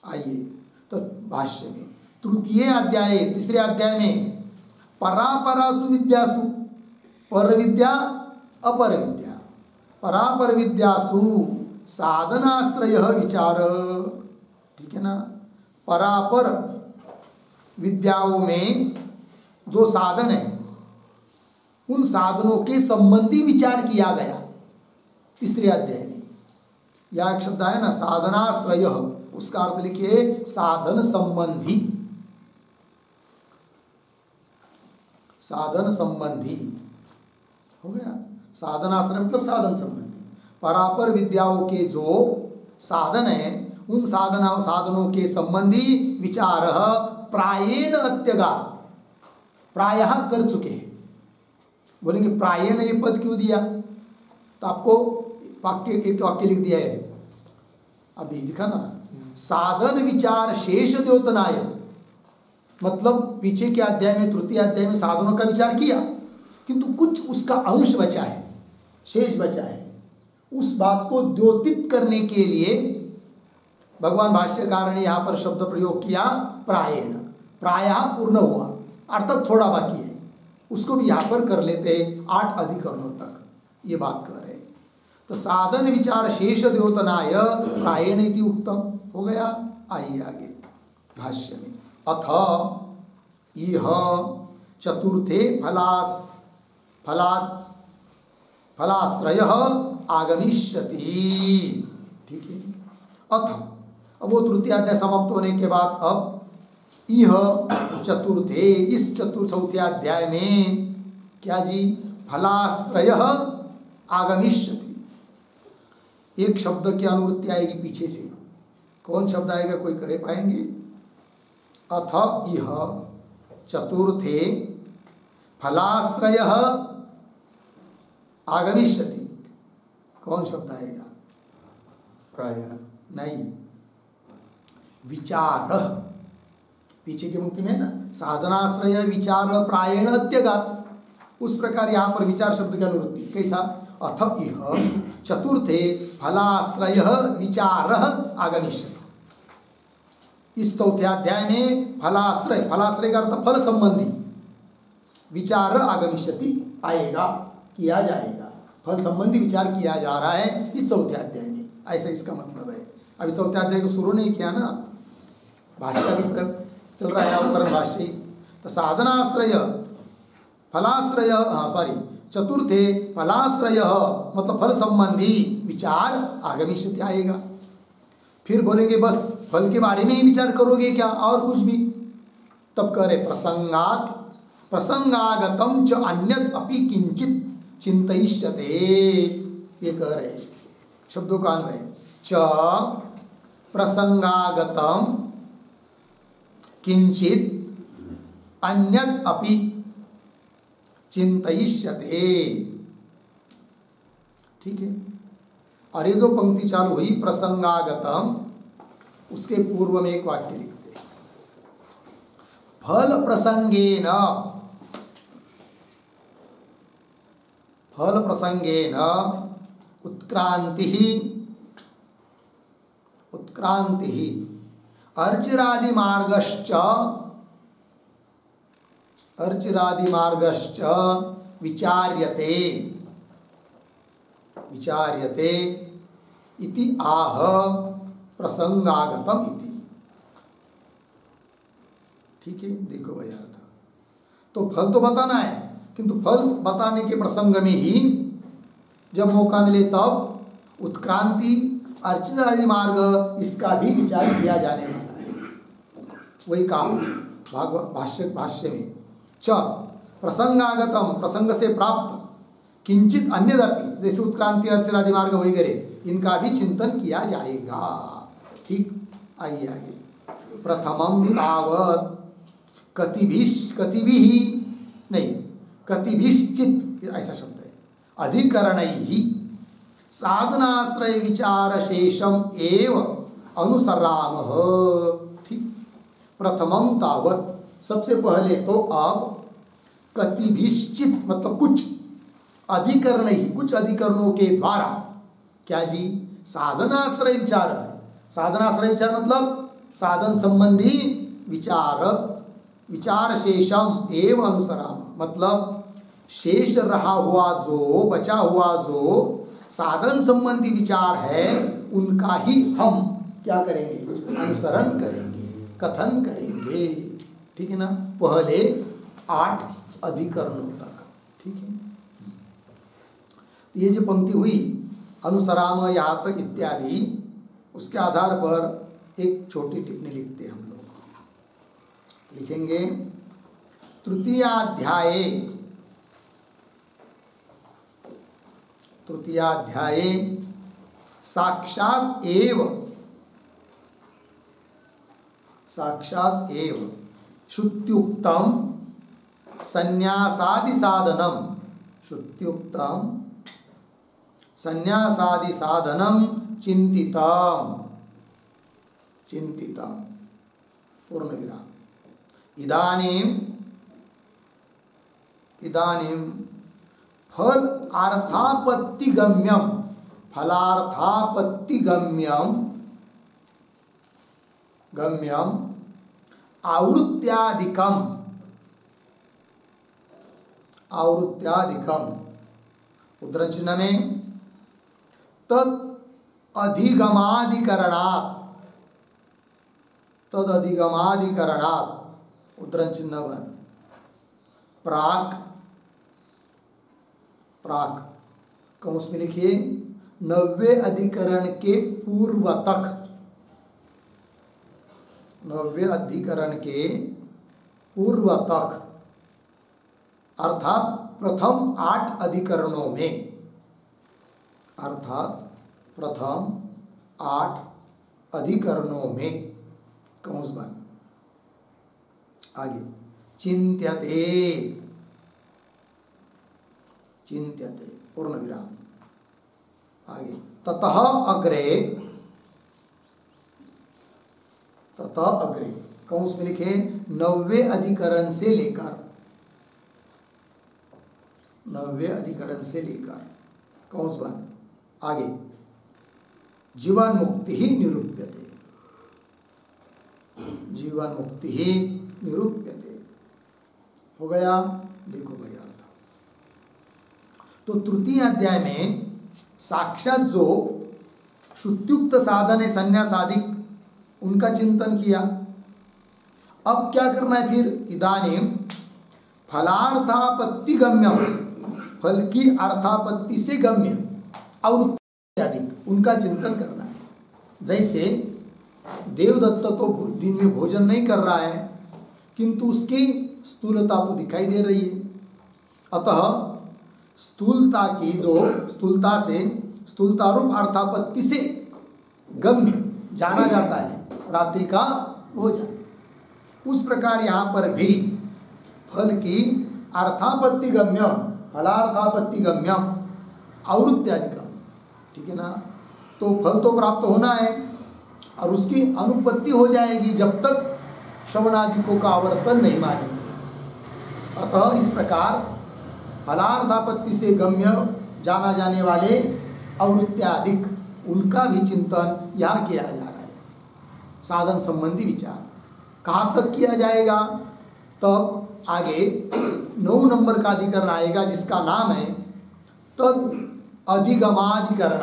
A: आइए तो भाष्य में तृतीय अध्याय, तीसरे अध्याय में परापरासु विद्यासु, पर विद्या अपर विद्या, परापर विद्यासु साधनाश्रय विचार, ठीक है ना। परापर विद्याओं में जो साधन है उन साधनों के संबंधी विचार किया गया तीसरे अध्याय में। यह एक शब्द है ना साधनाश्रय, उसका अर्थ लिखिए साधन संबंधी, साधन संबंधी हो गया। साधनाश्रय मतलब साधन संबंधी। परापर विद्याओं के जो साधन है उन साधनों के संबंधी विचार प्रायेण अत्यगात, प्रायः कर चुके हैं। बोलेंगे प्रायेण ये पद क्यों दिया, तो आपको एक वाक्य लिख दिया है अभी दिखा ना, साधन विचार शेष द्योतनाय, मतलब पीछे के अध्याय में तृतीय अध्याय में साधनों का विचार किया किंतु कुछ उसका अंश बचा है, शेष बचा है। उस बात को द्योतित करने के लिए भगवान भाष्यकार ने यहाँ पर शब्द प्रयोग किया प्रायेण, प्रायः पूर्ण हुआ अर्थात थोड़ा बाकी है, उसको भी यहाँ पर कर लेते 8 अधिकरणों तक ये बात कर रहे हैं। तो साधन विचार शेष द्योतनाय प्रायेण इति उत्तम हो गया। आइए आगे भाष्य में, अथ इह चतुर्थे फलाश्रय आगमिष्यति, ठीक है। अथ, अब वो तृतीय अध्याय समाप्त होने के बाद अब इह चतुर्थे, इस चौथे अध्याय में क्या जी, फलाश्रय आगमिष्यति, एक शब्द की अनुवृत्ति आएगी पीछे से। कौन शब्द आएगा कोई कह पाएंगे? अथ इह चतुर्थे फलाश्रय आगमिष्यति, कौन शब्द आएगा?
B: प्रायः
A: नहीं, विचार, पीछे की मुक्ति में ना साधनाश्रय विचार प्रायेण अत्यगात, उस प्रकार यहाँ पर विचार शब्द की अनुवृत्ति कैसा? अथ इह चतुर्थे फलाश्रय विचार आगमिष्यति, इस चौथे अध्याय में फलाश्रय, फलाश्रय का अर्थ फल संबंधी विचार आगमिष्यति आएगा, किया जाएगा, फल संबंधी विचार किया जा रहा है इस चौथे अध्याय में, ऐसा इसका मतलब है। अभी चौथे अध्याय को शुरू नहीं किया ना, भाष्य भी चल रहा है अवतरण भाष्य। तो साधनाश्रय फलाश्रय, चतुर्थे फलाश्रय मतलब फल संबंधी विचार आगमिष्यति आएगा। फिर बोलेंगे बस फल के बारे में ही विचार करोगे क्या और कुछ भी? तब कह रहे प्रसंगागतम च अन्यद अपि किंचित चिंतयिष्यते, ये कह रहे शब्दों का अन्वय। च प्रसंगागतम किंचित अन्यद अपि चिंतयिष्यते, ठीक है। और ये जो पंक्ति चालू हुई प्रसंगागतम, उसके पूर्व में एक वाक्य लिखते, फल प्रसंगेन, फल प्रसंगेन उत्क्रांति अर्चिरादि मार्गश्च विचार्यते इति आह प्रसंगागतम इति, ठीक है। देखो भाई अर्थ, तो फल तो बताना है किंतु फल बताने के प्रसंग में ही जब मौका मिले तब उत्क्रांति अर्चना आदि मार्ग इसका भी विचार किया जाने वाला है। वही कहा भाष्य में, च प्रसंगागतम, प्रसंग से प्राप्त, किंचित अन्यदपि, जैसे उत्क्रांति अर्चना आदि मार्ग वगैरह, इनका भी चिंतन किया जाएगा, ठीक। आइए आगे, प्रथमम तावत कतिभिश्चित, ऐसा शब्द है, अधिकरणैहि साधनाश्रय विचार शेषम एव अनुसरामः, ठीक। प्रथमम तावत, सबसे पहले तो अब कतिभिश्चित मतलब कुछ अधिकरण ही, कुछ अधिकरणों के द्वारा क्या जी, साधनाश्रय विचार है। साधनाश्रय विचार मतलब साधन संबंधी विचार शेषम एवं अनुसराम, मतलब शेष रहा हुआ जो, बचा हुआ जो साधन संबंधी विचार है उनका ही हम क्या करेंगे, अनुसरण करेंगे, कथन करेंगे। ठीक है ना, पहले 8 अधिकरणों तक। ठीक है, ये जो पंक्ति हुई अनुसराम यात इत्यादि, उसके आधार पर एक छोटी टिप्पणी लिखते हैं हम लोग। लिखेंगे तृतीयाध्याये साक्षात एव श्रुत्युक्तम संन्यासादि साधनम चिंतितम पूर्ण विराम। इदानीं फलार्थापत्तिगम्यम आवृत्त्यादिकम उद्धरण चिन्ह में तद अधिगमाधिकरणात् उद्धरण चिन्ह 1 प्राक कौंस में लिखिए 90 अधिकरण के पूर्व तक, 90 अधिकरण के पूर्व तक, अर्थात प्रथम 8 अधिकरणों में, कौंस बंद। आगे चिंत्यते पूर्ण विराम। आगे ततः अग्रे कौंस में लिखे 90 अधिकरण से लेकर कौंस बंद। आगे जीवन मुक्ति ही निरूप्यते, हो गया। देखो भाई अर्थ, तो तृतीय अध्याय में साक्षात जो श्रुत्युक्त साधन है संन्यासादिक, उनका चिंतन किया। अब क्या करना है फिर, इदानीं फलार्थापत्ति गम्यम, फल की अर्थापत्ति से गम्य और इत्यादि उनका चिंतन करना है। जैसे देवदत्त तो दिन में भोजन नहीं कर रहा है, किंतु उसकी स्थूलता तो दिखाई दे रही है। अतः स्थूलता रूप अर्थापत्ति से गम्य जाना जाता है रात्रि का भोजन। उस प्रकार यहाँ पर भी फल की अर्थापत्ति गम्यम, फलार्थापत्ति गम्यम आवृत्त्यादिकम। ठीक है ना, तो फल तो प्राप्त होना है और उसकी अनुपत्ति हो जाएगी जब तक श्रवणादिकों का आवर्तन नहीं मानेंगे। अतः इस प्रकार फलार्थापत्ति से गम्य जाना जाने वाले आवृत्त्यादिक, उनका भी चिंतन यहाँ किया जा रहा है। साधन संबंधी विचार कहाँ तक किया जाएगा, तब आगे 9 नंबर का अधिकरण आएगा जिसका नाम है तद अधिगमाधिकरण,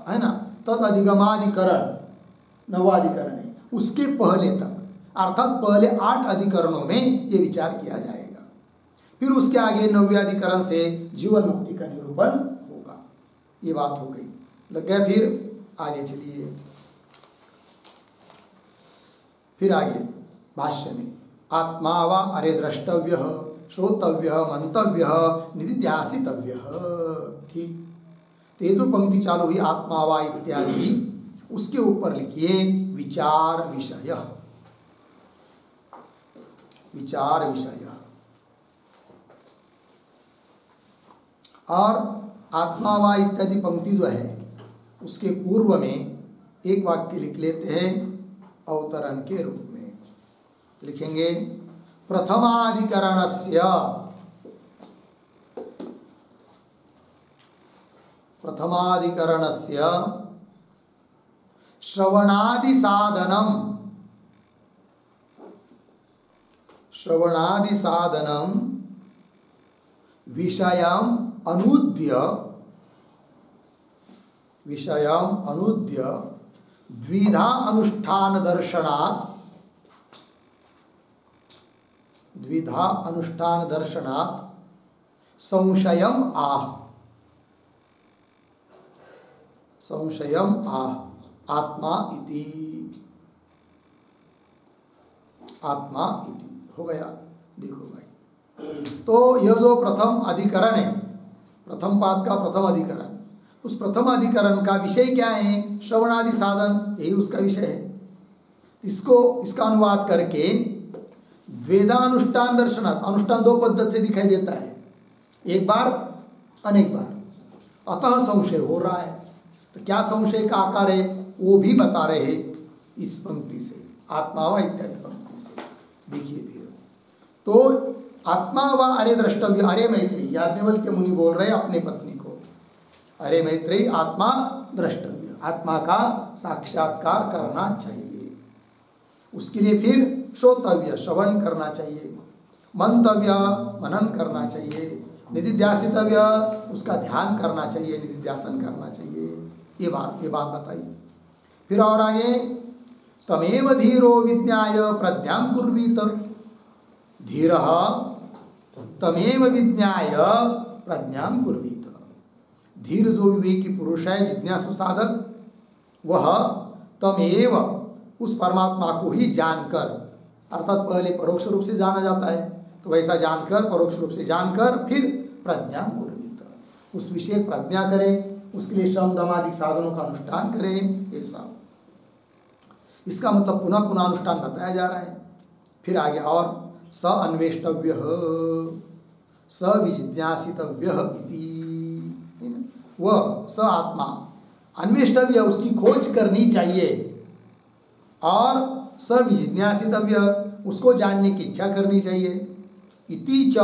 A: है ना, तद अधिगमाधिकरण 9वां अधिकरण है। उसके पहले तक, अर्थात पहले 8 अधिकरणों में ये विचार किया जाएगा। फिर उसके आगे 9वें अधिकरण से जीवन मुक्ति का निरूपण होगा। ये बात हो गई, लग गया। फिर आगे चलिए, फिर आगे भाष्य में आत्मा वा अरे द्रष्टव्य श्रोतव्य मंतव्य निधिध्यासितव्य। ठीक, तो ये जो पंक्ति चालू हुई आत्मा वा इत्यादि, उसके ऊपर लिखिए विचार विषय। और आत्मा वा इत्यादि पंक्ति जो है उसके पूर्व में एक वाक्य लिख लेते हैं अवतरण के रूप में। लिखेंगे प्रथमाधिकरणस्य श्रवणादि साधनम विषयम अनूद्य विषयम अनुद्य द्विधा अनुष्ठान दर्शनात् संशयम आह आत्मा इति हो गया। देखो भाई, तो यह जो प्रथम अधिकरण है, प्रथम पाद का प्रथम अधिकरण, उस प्रथम अधिकरण का विषय क्या है? श्रवणादि साधन, यही उसका विषय है। इसका अनुवाद करके द्वेधानुष्ठान दर्शनात्, अनुष्ठान दो पद्धति से दिखाई देता है, एक बार अनेक बार, अतः संशय हो रहा है। तो क्या संशय का आकार है वो भी बता रहे हैं इस पंक्ति से, आत्मा व इत्यादि पंक्ति से। देखिए फिर, तो आत्मा व अरे द्रष्टव्य, अरे मैत्री, याज्ञवल्क्य मुनि बोल रहे अपने पत्नी को, अरे मैत्री आत्मा द्रष्टव्य, आत्मा का साक्षात्कार करना चाहिए। उसके लिए फिर श्रोतव्य, श्रवण करना चाहिए, मंतव्य, मनन करना चाहिए, निधिध्यासितव्य, उसका ध्यान करना चाहिए, निधिध्यासन करना चाहिए। ये बात बताई। फिर और आगे, तमेव धीरो विज्ञाय प्रज्ञां कुर्वीत, धीरः तमेव विज्ञाय प्रज्ञां कुर्वीत। धीर जो विवेकी पुरुष है, जिज्ञासु साधक, वह तमेव, उस परमात्मा को ही जानकर, अर्थात पहले परोक्ष रूप से जाना जाता है, तो वैसा जानकर, परोक्ष रूप से जानकर, फिर प्रज्ञां कुर्वीत, उस विषय प्रज्ञा करें, उसके लिए श्रम दम आदि साधनों का अनुष्ठान करें। ये सब इसका मतलब पुनः पुनः अनुष्ठान बताया जा रहा है। फिर आगे, और स अन्वेष्टव्य स विजिज्ञासितव्य इति, वह स आत्मा अन्वेष्टव्य, उसकी खोज करनी चाहिए, और स विजिज्ञासितव्य, उसको जानने की इच्छा करनी चाहिए। इति च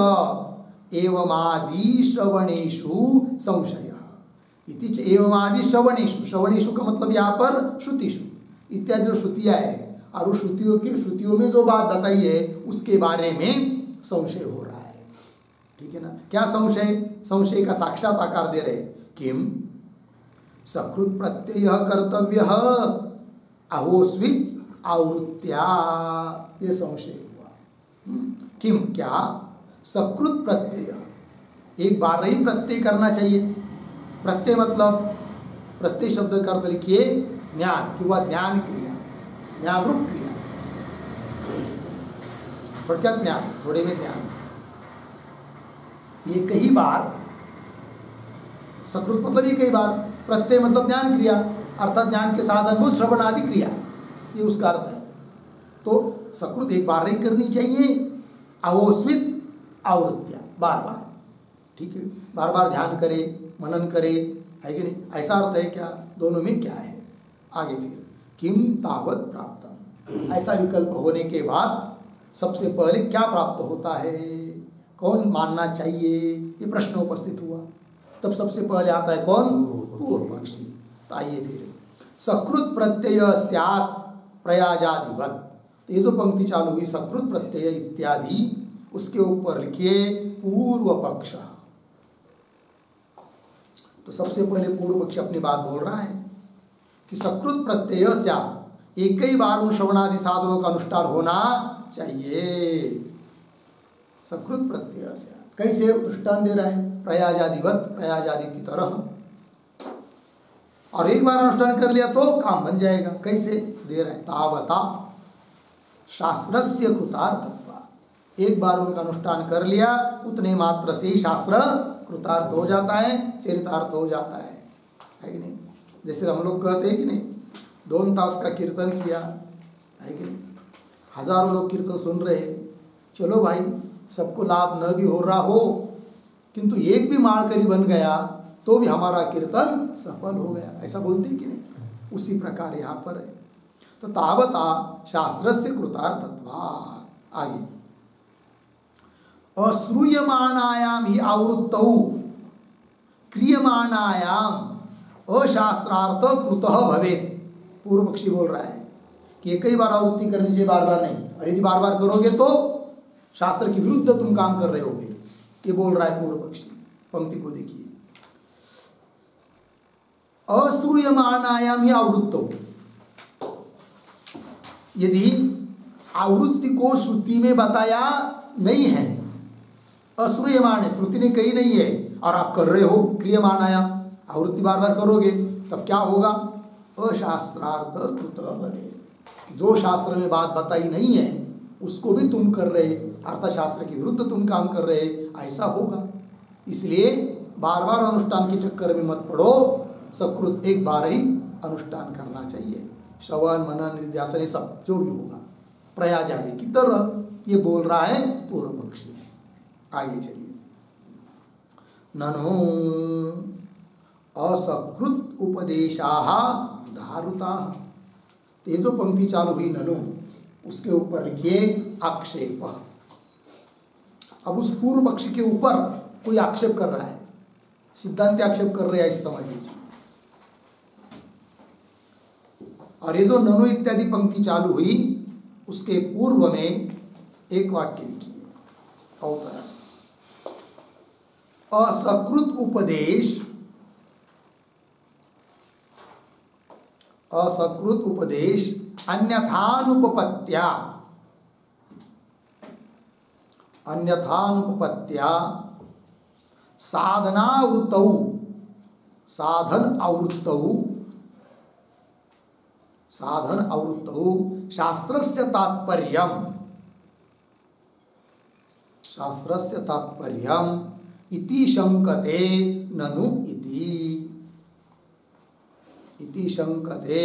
A: एवमादि श्रवणेषु संशय, इति च एवमादि श्रवणेषु, श्रवणेषु का मतलब यहाँ पर श्रुतिषु, इत्यादि जो श्रुतियाँ है, और उस श्रुतियों में जो बात बताई है उसके बारे में संशय हो रहा है। ठीक है ना? क्या संशय? संशय का साक्षात आकार दे रहे, किम सकृत प्रत्यय कर्तव्य अहोस्वित आवृत्त्या, ये संशय हुआ। किम, क्या सकृत प्रत्यय, एक बार ही प्रत्यय करना चाहिए। प्रत्यय मतलब, प्रत्यय शब्द का अर्थ लिखिए ज्ञान, किंवा ज्ञान क्रिया, ज्ञान रूप क्रिया, थोड़क्यात ज्ञान, थोड़े में ज्ञान। एक ही बार, सकृत मतलब एक ही बार, प्रत्यय मतलब ज्ञान क्रिया, अर्थात ज्ञान के साधनभूत श्रवण आदि क्रिया, ये उसका अर्थ है। तो सकृत एक बार ही करनी चाहिए, अवोस्वित आवृत्तिया, बार बार। ठीक है, बार बार ध्यान करे, मनन करे, है कि नहीं? ऐसा अर्थ है क्या? दोनों में क्या है? आगे फिर, किम तावत प्राप्तम, ऐसा विकल्प होने के बाद सबसे पहले क्या प्राप्त होता है, कौन मानना चाहिए, ये प्रश्न उपस्थित हुआ। तब सबसे पहले आता है कौन? पूर्व पक्षी। तो आइए फिर, सकृत प्रत्यय स्यात् प्रयाजादिवत, तो ये जो पंक्ति चालू हुई सकृत प्रत्यय इत्यादि, उसके ऊपर लिखिए पूर्व पक्ष। तो सबसे पहले पूर्व पक्ष अपनी बात बोल रहा है कि सकृत प्रत्यय स्यात्, एक ही बार उन श्रवणादि साधनों का अनुष्ठान होना चाहिए। सकृत प्रत्यय स्यात्, कैसे दृष्टान दे रहा है? प्रयाजादिवत, प्रयाजादि की तरह, और एक बार अनुष्ठान कर लिया तो काम बन जाएगा। कैसे दे रहा है? तावता शास्त्रस्य कृतार्थत्वात्, एक बार उनका अनुष्ठान कर लिया उतने मात्र से ही शास्त्र कृतार्थ हो जाता है, चरितार्थ हो जाता है कि नहीं? जैसे हम लोग कहते हैं कि नहीं, 2 तास का कीर्तन किया, है कि नहीं? हजारों लोग कीर्तन सुन रहे, चलो भाई सबको लाभ न भी हो रहा हो, किंतु एक भी माळकरी बन गया तो भी हमारा कीर्तन सफल हो गया, ऐसा बोलते हैं कि नहीं? उसी प्रकार यहाँ पर है। तो तावता शास्त्रस्य कृतार्थत्वात्। आगे, अश्रूयमानायाम ही आवृत्तौ क्रियमाणायाम अशास्त्रार्थ कृतः भवेत्। पूर्व पक्षी बोल रहा है कि एक ही बार आवृत्ति करनी चाहिए, बार बार नहीं, और यदि बार बार करोगे तो शास्त्र के विरुद्ध तुम काम कर रहे हो। फिर ये बोल रहा है पूर्व पक्षी। पंक्ति को देखिए, अश्रूयमानायाम ही आवृत्तो, यदि आवृत्ति को श्रुति में बताया नहीं है, अश्रूयमान है, श्रुति ने कही नहीं है, और आप कर रहे हो क्रियमाणायाम, आवृत्ति बार बार करोगे, तब क्या होगा? अशास्त्रार्थ कृत, जो शास्त्र में बात बताई नहीं है उसको भी तुम कर रहे, अर्थशास्त्र के विरुद्ध तुम काम कर रहे, ऐसा होगा। इसलिए बार बार अनुष्ठान के चक्कर में मत पड़ो, सकृत एक बार ही अनुष्ठान करना चाहिए। श्रवण मनन निध्यासन ये सब जो भी होगा प्रयाज आदि की तरह ये बोल रहा है पूर्व पक्षी। आगे चलिए। ननु असकृत उपदेशाः उदाहृताः, ये जो पंक्ति चालू हुई ननु, उसके ऊपर लिखिए आक्षेप। अब उस पूर्व पक्ष के ऊपर कोई आक्षेप कर रहा है, सिद्धांत आक्षेप कर रहे हैं, ऐसे समझ लीजिए। और ये जो ननु इत्यादि पंक्ति चालू हुई उसके पूर्व में एक वाक्य लिखिए अवतरण। असकृत उपदेश, असकृत उपदेश अन्यथानुपपत्त्या, अन्यथानुपपत्त्या साधनावृत्तौ, साधन आवृत्तौ, साधन आवृत्तौ शास्त्रस्य तात्पर्यम्, शास्त्रस्य तात्पर्यम् इति शंकते ननु इति, इति शंकते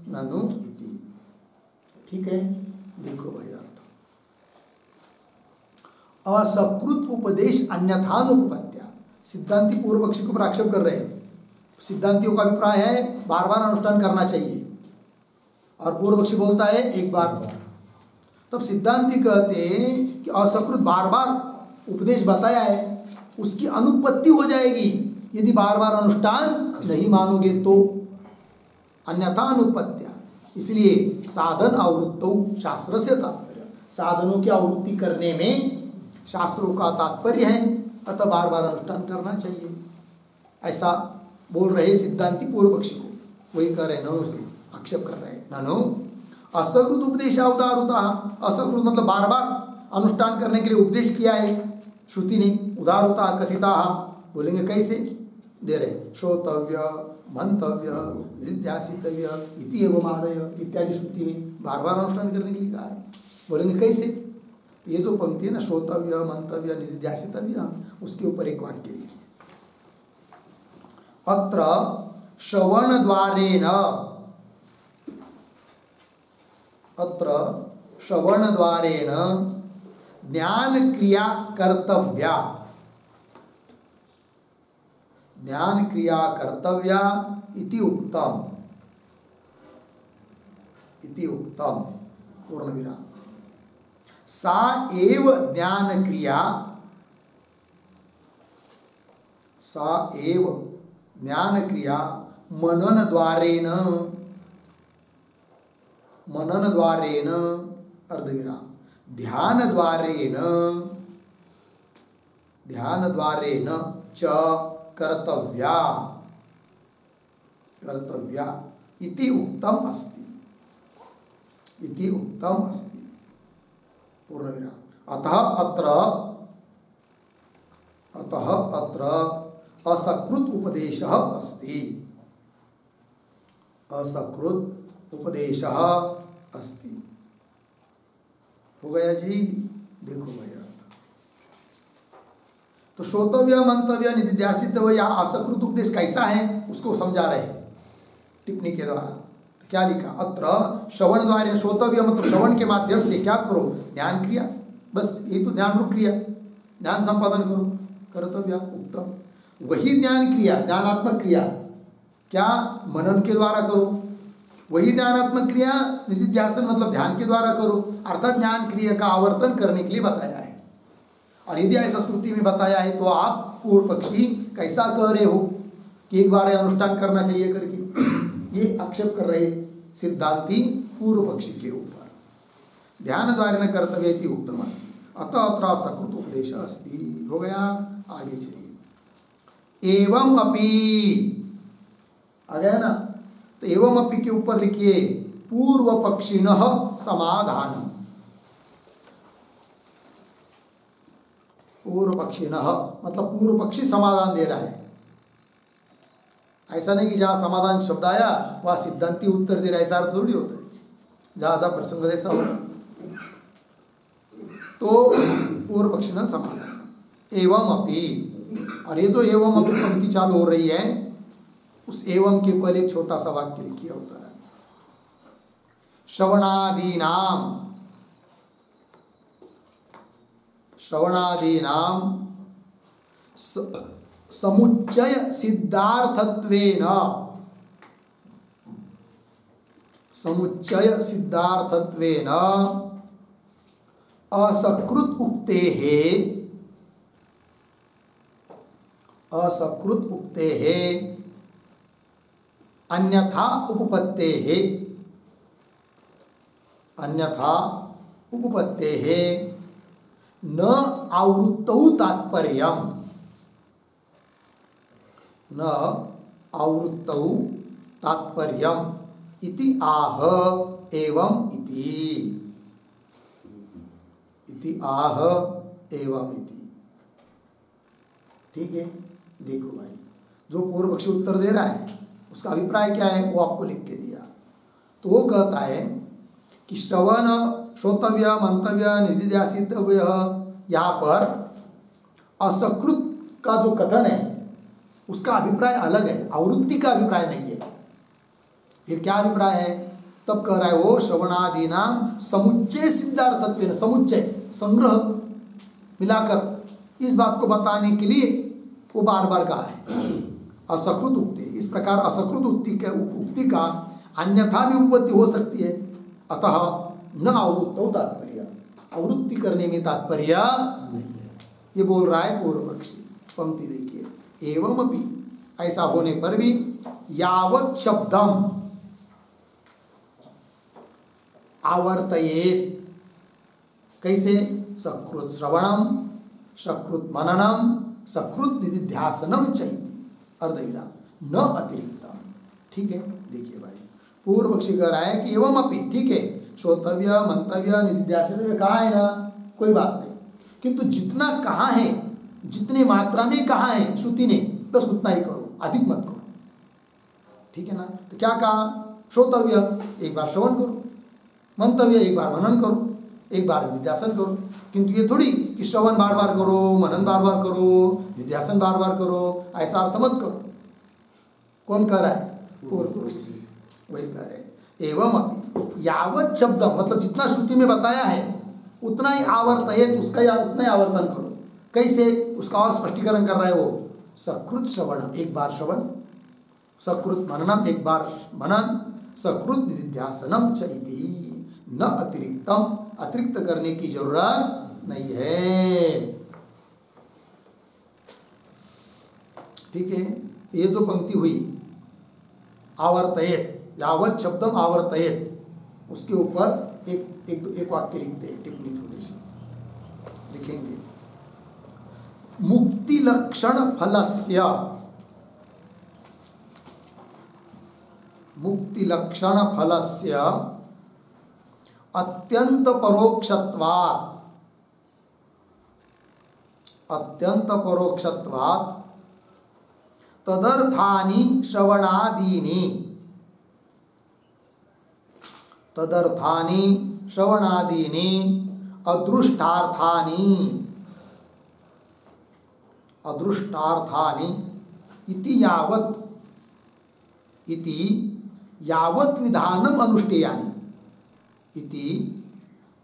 A: ननु इति। ठीक है, देखो भाई अर्थ। असकृत उपदेश अन्यथानुपपत्त्या, सिद्धांती पूर्व पक्षी को आक्षेप कर रहे हैं। सिद्धांतियों का अभिप्राय है बार बार अनुष्ठान करना चाहिए, और पूर्व पक्षी बोलता है एक बार। तब सिद्धांती कहते हैं कि असकृत बार बार उपदेश बताया है, उसकी अनुपत्ति हो जाएगी यदि बार बार अनुष्ठान नहीं मानोगे तो, अन्यथा अनुपत्त्या। इसलिए साधन आवृत्तौ शास्त्र से तात्पर्य, साधनों की आवृत्ति करने में शास्त्रों का तात्पर्य है, अतः बार बार अनुष्ठान करना चाहिए, ऐसा बोल रहे सिद्धांती पूर्व पक्षी को। वही कह रहे ननु से आक्षेप कर रहे हैं। ननु असकृत उपदेशा उदाहृता, असकृत मतलब बार बार अनुष्ठान करने के लिए उपदेश किया है श्रुति ने, उदाहृता कथिता, बोलेंगे कैसे? दे रहे श्रोतव्य मंतव्य निध्यासितव्य इति एवं आदय इत्यादि श्रुति में बार बार अनुष्ठान करने के लिए कहा है। बोलेंगे कैसे? ये जो पंक्ति है ना, श्रोतव्य मंतव्य निध्यासितव्य, उसके ऊपर एक वाक्य लिखिए। अत्र श्रवण द्वारेण, अत्र श्रवण द्वारेण ज्ञान क्रिया कर्तव्या, ज्ञान क्रिया कर्तव्या इति उक्तम, इति उक्तम पूर्ण विराम। सा एव ज्ञान क्रिया, सा एव ज्ञान क्रिया मनन द्वारेण, मनन द्वारेण अर्धविराम ध्यान द्वारेण, ध्यान द्वारेण च कर्तव्या, कर्तव्या इति उक्तम अस्ति, इति उक्तम अस्ति पूर्ण विराम। अतः अत्र, अतः अत्र असकृत उपदेशः अस्ति, असकृत उपदेशः अस्ति। हो गया जी? देखो भैया, तो श्रोतव्य मंतव्य निध्यासितव्य या असकृत उपदेश कैसा है उसको समझा रहे हैं टिप्पणी के द्वारा। तो क्या लिखा? अत्र श्रवण द्वारा, श्रोतव्य मतलब श्रवण के माध्यम से क्या करो? ध्यान क्रिया, बस ये तो ध्यान रूप क्रिया, ध्यान संपादन करो, कर्तव्य उत्तम। वही ज्ञान क्रिया, ज्ञानात्मक क्रिया क्या मनन के द्वारा करो, वही ज्ञानात्मक क्रिया निधिध्यासन मतलब ध्यान के द्वारा करो, अर्थात ज्ञान क्रिया का आवर्तन करने के लिए बताया है। और यदि ऐसा श्रुति में बताया है तो आप पूर्व पक्षी कैसा कह रहे हो कि एक बार अनुष्ठान करना चाहिए करके? ये आक्षेप कर रहे सिद्धांती पूर्व पक्षी के ऊपर। ध्यान द्वारा न कर्तव्य इति उक्तम अस्ति, अतः अत्र सकृत उपदेश अस्ति। हो गया? आगे चलिए। एवं अपि, आ गया ना। तो एवं अपि के ऊपर लिखिए पूर्व पक्षिणः समाधान। पूर्व पक्षिणः मतलब पूर्व पक्षी समाधान दे रहा है। ऐसा नहीं कि जहाँ समाधान शब्द आया वहाँ सिद्धांती उत्तर दे रहा है, ऐसा अर्थ थोड़ी होता है। जहाँ जहाँ प्रसंग जैसा हो तो पूर्व पक्षिणः समाधान एवं अपि। और ये जो एवं अपि पंक्ति चालू हो रही है उस एवं के पहले एक छोटा सा वाक्य लिखिए उत्तर है। श्रवणादीनाम समुच्चय सिद्धार्थत्वेन असकृत उक्तेः अन्यथा उपपत्तेः न आवृत्तौ तात्पर्यम् इति आह एवं इति आह एवं इति। ठीक है, देखो भाई जो पूर्व पक्षी उत्तर दे रहा है उसका अभिप्राय क्या है वो आपको लिख के दिया। तो वो कहता है कि श्रवण श्रोतव्य मंतव्य निधिध्यासितव्य, यहाँ पर असकृत का जो कथन है उसका अभिप्राय अलग है, आवृत्ति का अभिप्राय नहीं है। फिर क्या अभिप्राय है? तब कह रहा है वो श्रवणादीनाम समुच्चय सिद्धार्थत्वेन, समुच्चय संग्रह मिलाकर इस बात को बताने के लिए वो बार बार कहा है असकृत उक्ति। इस प्रकार असकृत उक्ति का अन्यथा भी उपपत्ति हो सकती है। अतः न आवृत्तौ तात्पर्य, आवृत्ति करने में तात्पर्य नहीं है। ये बोल रहा है पूर्व पक्षी। पंक्ति देखिए एवं अपि, ऐसा होने पर भी यावत् शब्दम आवर्तयेत, कैसे? सकृत श्रवणम सकृत मननम सकृत निधिध्यासनम चैति अर्धविराम न अतिरिक्त। ठीक है, देखिए भाई पूर्व पक्षी कह रहा है कि एवं अपि, ठीक है, श्रोतव्य मंतव्य निधिध्यासन कहा है ना, कोई बात नहीं, किंतु जितना कहा है, जितने मात्रा में कहा है श्रुति ने बस उतना ही करो, अधिक मत करो। ठीक है ना। तो क्या कहा? श्रोतव्य एक बार श्रवण करो, मंतव्य एक बार मनन करो, एक बार निधिध्यासन करो। किंतु ये थोड़ी कि श्रवण बार बार करो, मनन बार बार करो, निधिध्यासन बार बार करो, ऐसा अर्थ मत करो। कौन कह रहा है? पूर्व पक्षी वही कह रहे हैं। एवं अपि यावत् शब्द मतलब जितना श्रुति में बताया है उतना ही आवर्तयेत, उसका या उतना ही आवर्तन करो। कैसे? उसका और स्पष्टीकरण कर रहा है वो। सकृत श्रवण एक बार श्रवण, सकृत मननम एक बार मनन, सकृत निधिध्यासनम चैति न अतिरिक्तम, अतिरिक्त करने की जरूरत नहीं है। ठीक है, ये जो पंक्ति हुई आवर्तयेत, यावत् शब्दम आवर्तयेत, उसके ऊपर एक वाक्य लिखते हैं, टिप्पणी थोड़ी सी लिखेंगे। मुक्ति लक्षण फलस्य, मुक्ति लक्षण फलस्य अत्यंत परोक्षत्वात्, अत्यंत परोक्षत्वात् तदर्थानि श्रवणादीनि, तदर्थानि श्रवणादीनि अदृष्टार्थानि, अदृष्टार्थानि इति यावत्, इति यावत् विधानम अनुष्ठेयानि, इति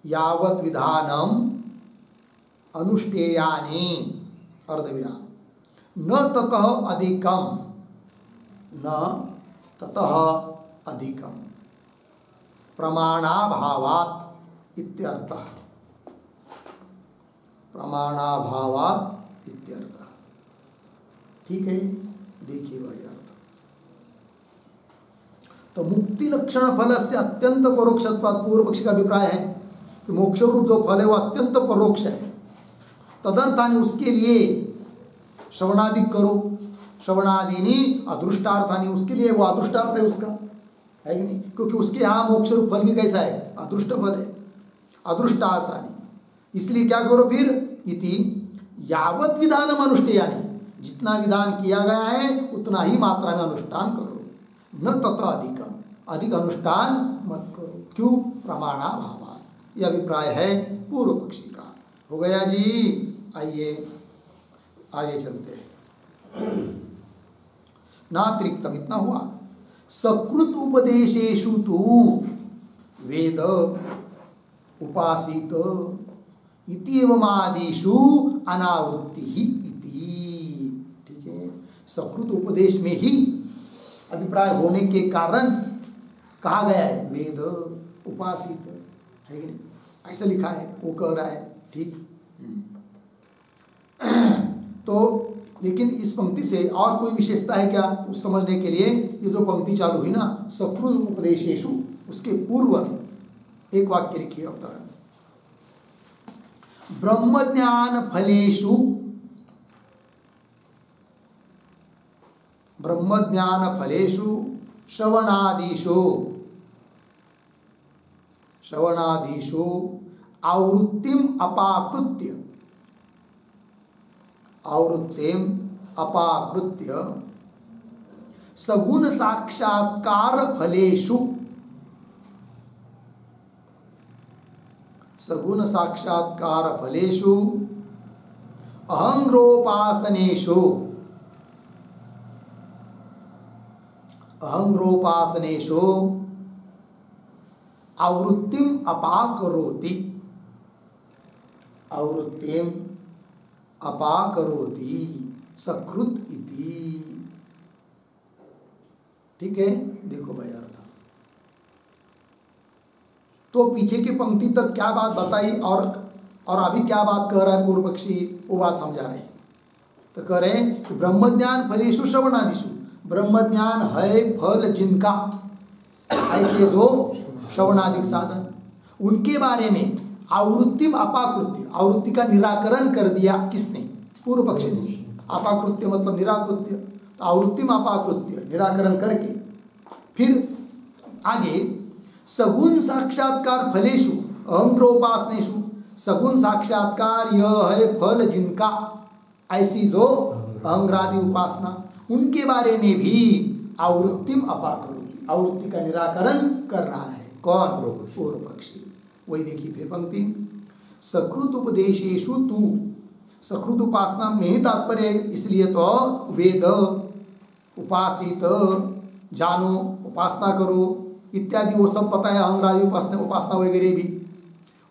A: यावत् विधानम अनुष्ठेयानि अर्धविराम न ततः अधिकम, न ततः अधिकम प्रमाणाभावात् इत्यर्थः, प्रमाणाभावात् इत्यर्थः। ठीक है, देखिए भाई अर्थ। तो मुक्ति लक्षण फल से अत्यंत परोक्षत्वात्, पूर्व पक्षी का अभिप्राय है कि मोक्ष रूप जो फल है वो अत्यंत परोक्ष है। तदर्थानि उसके लिए श्रवणादि करो, श्रवणादीनी अदृष्टार्थानी, उसके लिए वो अदृष्टार्थ है उसका, है कि नहीं? क्योंकि उसके यहाँ मोक्ष रूप फल भी कैसा है? अदृष्ट फल है, अदृष्टार्थानी। इसलिए क्या करो फिर? इति यावत विधानम अनुष्ठेयानि, जितना विधान किया गया है उतना ही मात्रा में अनुष्ठान करो, न तथा अधिकम, अधिक अनुष्ठान मत करो। क्यों? प्रमाणाभावात्। यह अभिप्राय है पूर्व पक्षी का। हो गया जी। आइए आगे चलते हैं। नातिरिक्तम, इतना हुआ। सकृत उपदेशेषु तु वेद उपासित इत्येवम् आदिषु अनावृत्ति ही इति। ठीक है, सकृत उपदेश में ही अभिप्राय होने के कारण कहा गया है वेद उपासित, है कि नहीं? ऐसा लिखा है, वो कह रहा है। ठीक। तो लेकिन इस पंक्ति से और कोई विशेषता है क्या उस समझने के लिए? ये जो पंक्ति चालू हुई ना, सकृत उपदेशेषु, उसके पूर्व में एक वाक्य लिखिए अवतरण। ब्रह्मज्ञान फलेषु, ब्रह्मज्ञान फलेषु श्रवणादिषु, श्रवणादिषु आवृत्तिम अपाकृत्य, आवृत्तिम अपाकृत्य सगुण साक्षात्कार फलेषु, सगुण साक्षात्कार फलेषु अहंग्रोपासनेषु, अहंग्रोपासनेषु आवृत्तिम अपाकरोति, आवृत्तिम अपाकरोति सकृत इति। ठीक है, देखो भाई अर्थ। तो पीछे की पंक्ति तक क्या बात बताई और अभी क्या बात कह रहा है पूर्व पक्षी, वो बात समझा रहे हैं। तो कह रहे हैं कि ब्रह्मज्ञान फलेषु श्रवणादिषु, ब्रह्मज्ञान है फल जिनका, ऐसे जो श्रवणादिक साधन, उनके बारे में आवृत्तिम अपाकृत्य, आवृत्ति का निराकरण कर दिया किसने? पूर्व पक्षी ने। अपाकृत्य मतलब निराकृत्य, तो आवृत्तिम अपाकृत्य निराकरण करके फिर आगे सगुण साक्षात्कार फलेषु अहंग्रोपासनेषु, सगुण साक्षात्कार यह है फल जिनका, ऐसी जो अहंग्रादि उपासना, उनके बारे में भी आवृत्तिम अपाकृत्य, आवृत्ति का निराकरण कर रहा है। कौन? पूर्व पक्षी। वही देखिए फिर पंक्ति, सकृत उपदेशेषु तु, सकृत उपासना में ही तात्पर्य है, इसलिए तो वेद उपासित, जानो, उपासना करो इत्यादि वो सब पता है, अहंग्रादि उपासना, उपासना वगैरह भी।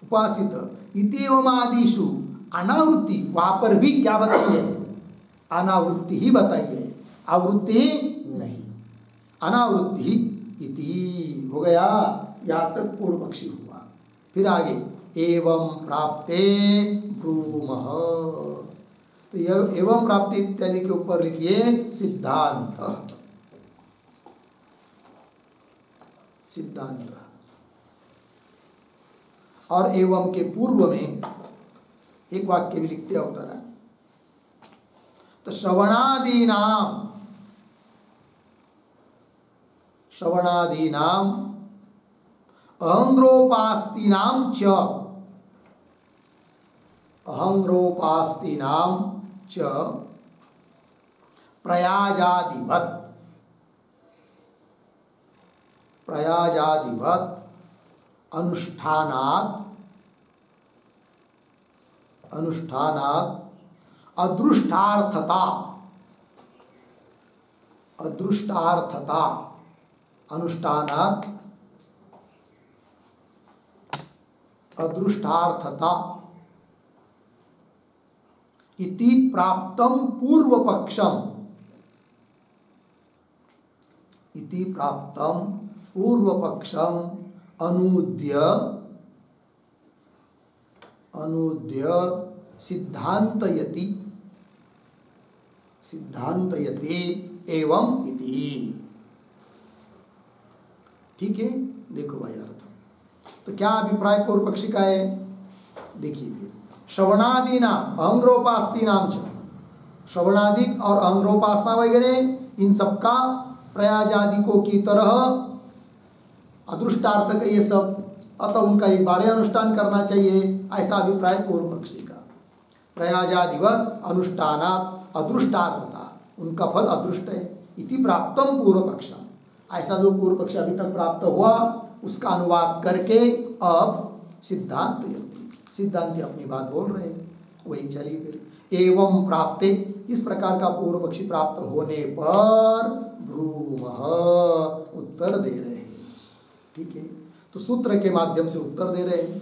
A: उपासित इत्येवम् आदिषु अनावृत्ति, वहां पर भी क्या बताई है? अनावृत्ति ही बताई है, आवृत्ति नहीं, अनावृत्ति ही इति। हो गया, यहाँ तक पूर्व पक्षी हुआ। फिर आगे एवं प्राप्ते ब्रूमः, तो यह एवं प्राप्ति इत्यादि के ऊपर लिखिए सिद्धांत, सिद्धांत। और एवं के पूर्व में एक वाक्य भी लिखते होता है, तो श्रवणादीनाम, श्रवणादीनाम अहंग्रोपास्तीनाम च, अहंग्रोपास्तीनाम च प्रयाजादिवत्, प्रयाजादिवत् अनुष्ठानात्, अनुष्ठानात् अदृष्टार्थता, अदृष्टार्थता, अनुष्ठानात् अदृष्टार्थता इति प्राप्तम पूर्वपक्षम, इति प्राप्तम पूर्वपक्षम अनूद्य, अनूद्य सिद्धान्तयति, सिद्धान्तयति एवं इति। ठीक है, देखो भाई अर्थ। तो क्या अभिप्राय पूर्व पक्षी का है? देखिए फिर, श्रवणादि नाम अहंग्रोपास्ती नाम च, श्रवणादिक और अंग्रोपासना वगैरह इन सबका प्रयाजादिकों की तरह अदृष्टार्थक ये सब, अतः उनका एक बार अनुष्ठान करना चाहिए, ऐसा अभिप्राय पूर्व पक्षी का। प्रयाजादिवत अनुष्ठानात् अदृष्टार्थता, उनका फल अदृष्ट है। इति प्राप्तम पूर्व पक्षम, ऐसा जो पूर्व पक्ष अभी तक प्राप्त हुआ उसका अनुवाद करके अब सिद्धांति अपनी बात बोल रहे हैं, वही चलिए फिर। एवं प्राप्ते, इस प्रकार का पूर्व पक्षी प्राप्त होने पर ब्रूमः, उत्तर दे रहे हैं। ठीक है, तो सूत्र के माध्यम से उत्तर दे रहे हैं।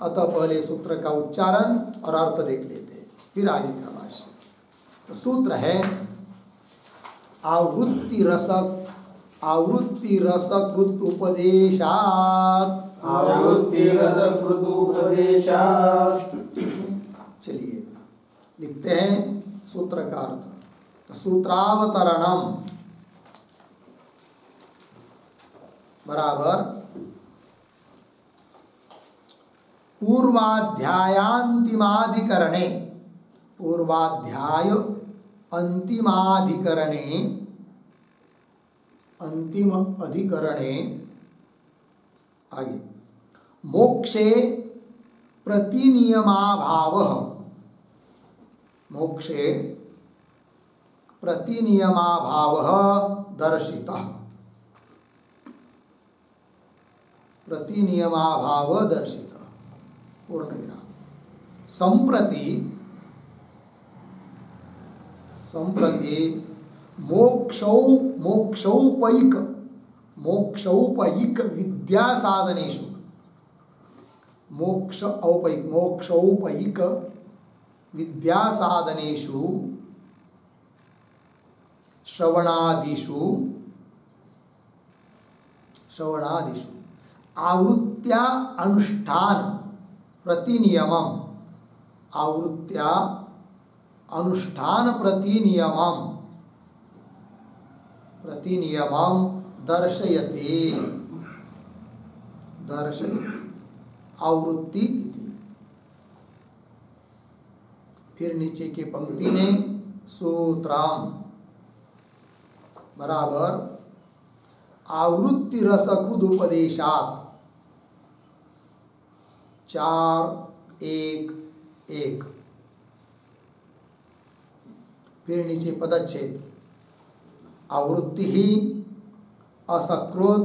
A: अतः पहले सूत्र का उच्चारण और अर्थ देख लेते हैं, फिर आगे का भाष्य। तो सूत्र है आवृत्ति रसकृत उपदेशात्। चलिए लिखते हैं सूत्र का अर्थ। तो सूत्रावतरणम बराबर पूर्वाध्यायांतिमाधिकरणे, पूर्वाध्याय अंतिमाधिकरणे, अंतिम अधिकरणे आगे मोक्षे प्रतिनियमाभावः, मोक्षे प्रतिनियमाभावः दर्शितः, प्रतिनियमाभाव दर्शितः पूर्णविराम। संप्रति मोक्षौपैक विद्या साधनेषु, मोक्षौपैक विद्या साधनेषु श्रवणादिषु आवृत्त्या अनुष्ठान प्रतिनियमम, आवृत्त्या अनुष्ठान प्रतिनियमम दर्शयते आवृत्ति इति। फिर नीचे की पंक्ति में सूत्रम बराबर आवृत्ति रसकृद उपदेशात् 4-1-1। फिर नीचे पदच्छेद आवृत्ति ही असकृत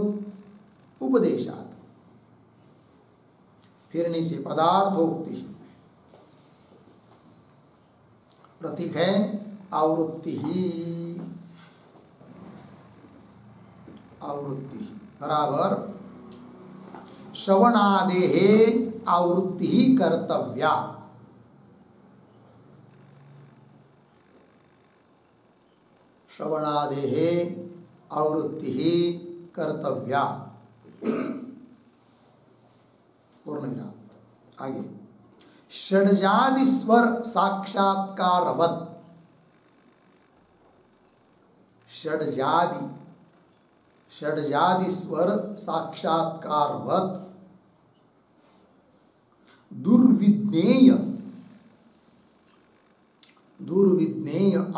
A: उपदेशात्। फिर नीचे पदार्थोक्ति, प्रतीक है आवृत्ति ही, आवृत्ति बराबर श्रवणादेहे आवृत्ति ही कर्तव्या, श्रवणादेहे आवृत्ति ही कर्तव्या पूर्णविराम। आगे षड्जादि स्वर साक्षात्कारवत, षड्जादि स्वर साक्षात्कारवत दुर्विज्ञेय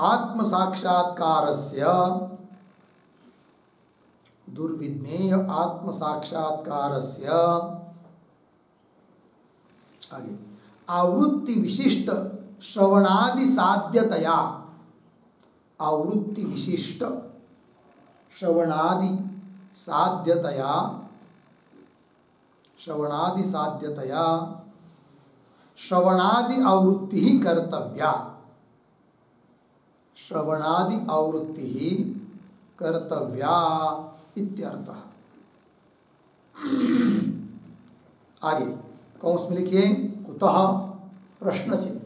A: आत्म साक्षात्कारस्य, दुर्विज्ञेय आत्म साक्षात्कारस्य आगे आवृत्ति विशिष्ट श्रवणादि साध्यतया, आवृत्ति विशिष्ट श्रवणादि साध्यतया, श्रवणादि साध्यतया श्रवणादि आवृत्ति ही कर्तव्या, श्रवणादि आवृत्ति ही कर्तव्या इत्यर्थः। आगे कौंस में लिखिए कुतः प्रश्न चिन्ह,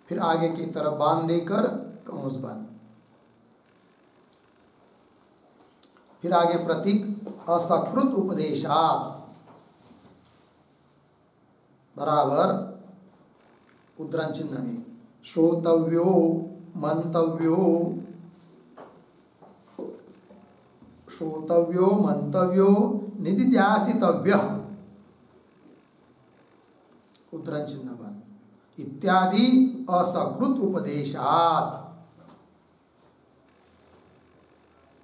A: फिर आगे की तरफ बांध देकर कौंस बंद, फिर आगे प्रतीक असकृत उपदेशात् बराबर उद्धरण चिन्ह में श्रोतव्यो मंतव्यो, श्रोतव्यो मंतव्यो निदिध्यासितव्यः उद्धरण चिन्ह बन इत्यादि असकृत उपदेशात्,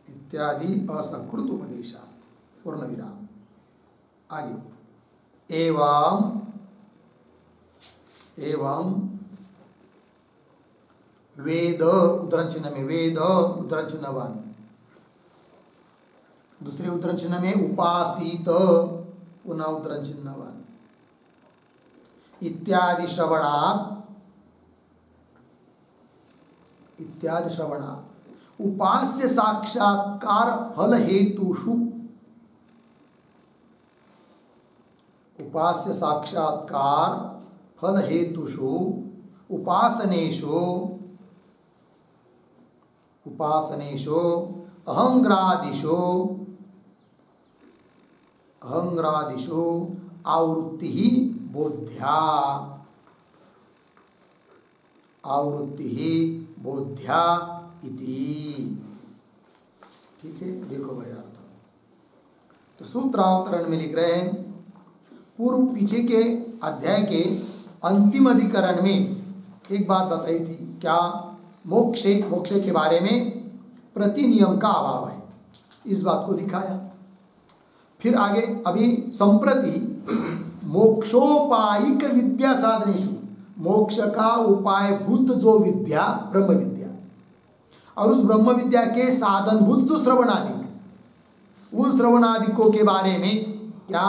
A: इत्यादि असकृत उपदेशात् पूर्ण विराम। आगे एवं वेद उद्धरण चिन्ह में वेद उद्धरण चिन्ह 1, दूसरे उद्धरण चिन्ह में उपासित पुनः उद्धरण चिन्ह 1, इत्यादि श्रवणात् उपास्य साक्षात्कार फल हेतुषु, उपास्य साक्षात्कार फल हेतुषु उपासनेषु अहंग्रादिषु आवृत्ति ही बोध्या इति। ठीक है, देखो भाई अर्थ। तो सूत्रावतरण में लिख रहे हैं, पूर्व पीछे के अध्याय के अंतिम अधिकरण में एक बात बताई थी, क्या? मोक्ष के बारे में प्रतिनियम का अभाव है, इस बात को दिखाया। फिर आगे अभी संप्रति मोक्षोपायिक विद्या साधनेषु, मोक्ष का उपायभूत जो विद्या ब्रह्म विद्या, और उस ब्रह्म विद्या के साधनभूत जो श्रवणादिक, उन श्रवणादिकों के बारे में क्या?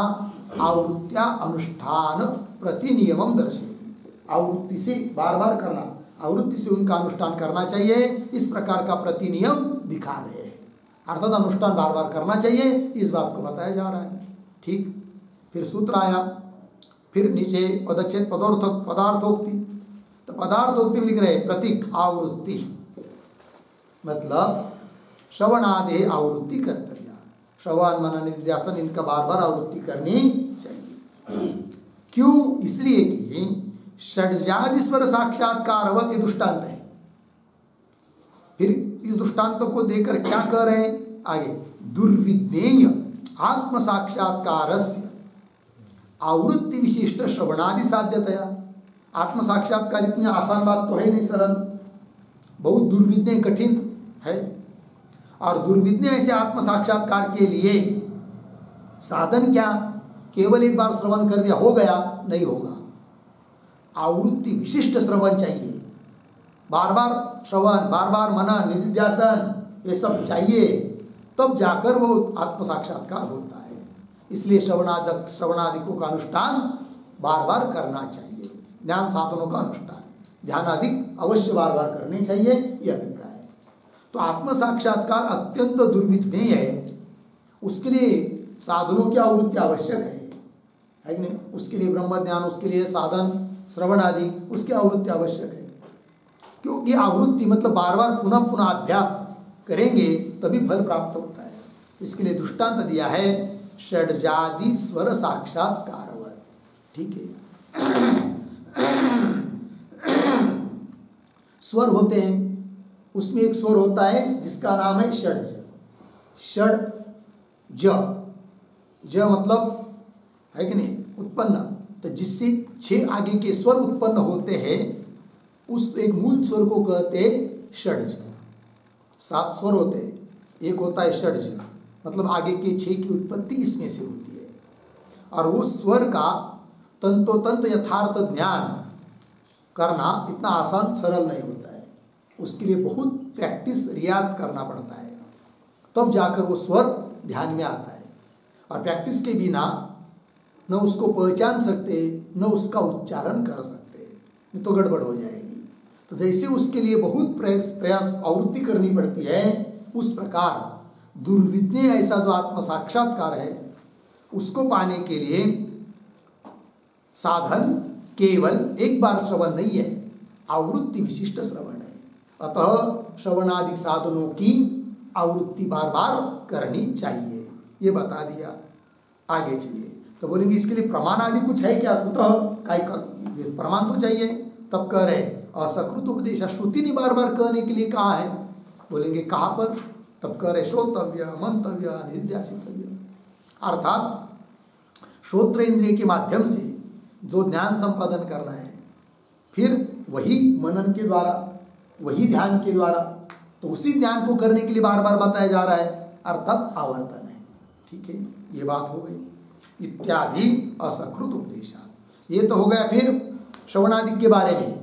A: आवृत्त्या अनुष्ठान प्रतिनियमम दर्शेगी, आवृत्ति से बार बार करना, आवृत्ति से उनका अनुष्ठान करना चाहिए, इस प्रकार का प्रतिनियम दिखा रहे हैं। अर्थात अनुष्ठान बार बार करना चाहिए, इस बात को बताया जा रहा है। ठीक, फिर सूत्र आया, फिर नीचे पदच्छेद पदार्थोक्ति। तो पदार्थोक्ति में लिख रहे प्रतीक आवृत्ति, मतलब श्रवणादि आवृत्ति कर्तव्य, श्रवण मनन निध्यासन इनका बार बार आवृत्ति करनी चाहिए। क्यों? इसलिए कि षड्जादीश्वर साक्षात्कारवत ये दृष्टांत है। फिर इस दृष्टांतों को देकर क्या कह रहे हैं आगे? दुर्विज्ञेय आत्म साक्षात्कारस्य आवृत्ति विशिष्ट श्रवणादि साध्यतया। आत्म साक्षात्कार इतनी आसान बात तो है नहीं, सरल, बहुत दुर्विज्ञेय कठिन है। और दुर्विज्ञेय ऐसे आत्म साक्षात्कार के लिए साधन क्या? केवल एक बार श्रवण कर दिया हो गया नहीं होगा, आवृत्ति विशिष्ट श्रवण चाहिए, बार बार श्रवण, बार बार मनन निधिध्यासन ये सब चाहिए, तब जाकर वो आत्म साक्षात्कार होता है। इसलिए श्रवणादिकों का अनुष्ठान बार बार करना चाहिए, ज्ञान साधनों का अनुष्ठान ध्यानादिक अवश्य बार बार करने चाहिए, यह अभिप्राय है। तो आत्म साक्षात्कार अत्यंत दुर्विज्ञेय है, उसके लिए साधनों की आवृत्ति आवश्यक है कि नहीं? उसके लिए ब्रह्म ज्ञान, उसके लिए साधन श्रवण आदि, उसकी आवृत्ति आवश्यक है। क्योंकि आवृत्ति मतलब बार बार पुनः पुनः अभ्यास करेंगे तभी फल प्राप्त होता है। इसके लिए दृष्टांत दिया है षड्जादि स्वर साक्षात्कारवत। ठीक है, स्वर होते हैं, उसमें एक स्वर होता है जिसका नाम है षड्ज। षड ज मतलब है कि नहीं उत्पन्न, तो जिससे 6 आगे के स्वर उत्पन्न होते हैं उस एक मूल स्वर को कहते हैं षड्ज। 7 स्वर होते हैं, एक होता है षड्ज, मतलब आगे के 6 की उत्पत्ति इसमें से होती है। और उस स्वर का तंतोतंत यथार्थ ज्ञान करना इतना आसान सरल नहीं होता है, उसके लिए बहुत प्रैक्टिस रियाज करना पड़ता है, तब जाकर वो स्वर ध्यान में आता है। और प्रैक्टिस के बिना न उसको पहचान सकते न उसका उच्चारण कर सकते, नहीं तो गड़बड़ हो जाएगी। तो जैसे उसके लिए बहुत प्रयास आवृत्ति करनी पड़ती है, उस प्रकार दुर्विज्ञेय ऐसा जो आत्म साक्षात्कार है उसको पाने के लिए साधन केवल एक बार श्रवण नहीं है, आवृत्ति विशिष्ट श्रवण है। अतः श्रवणादि साधनों की आवृत्ति बार बार करनी चाहिए, ये बता दिया। आगे चलिए, तो बोलेंगे इसके लिए प्रमाण आदि कुछ है क्या? कुतः प्रमाण तो चाहिए, तब कह रहे असकृत उपदेश, श्रुति ने बार बार कहने के लिए कहा है। बोलेंगे कहाँ पर? तब कह रहे श्रोतव्य मंतव्य निध्यासितव्य, अर्थात श्रोत्र इंद्रिय के माध्यम से जो ज्ञान संपादन करना है, फिर वही मनन के द्वारा, वही ध्यान के द्वारा, तो उसी ध्यान को करने के लिए बार बार बताया जा रहा है, अर्थात आवर्तन है। ठीक है, ये बात हो गई। इत्यादि असकृत उपदेशात्, ये तो हो गया फिर श्रवणादि के बारे में।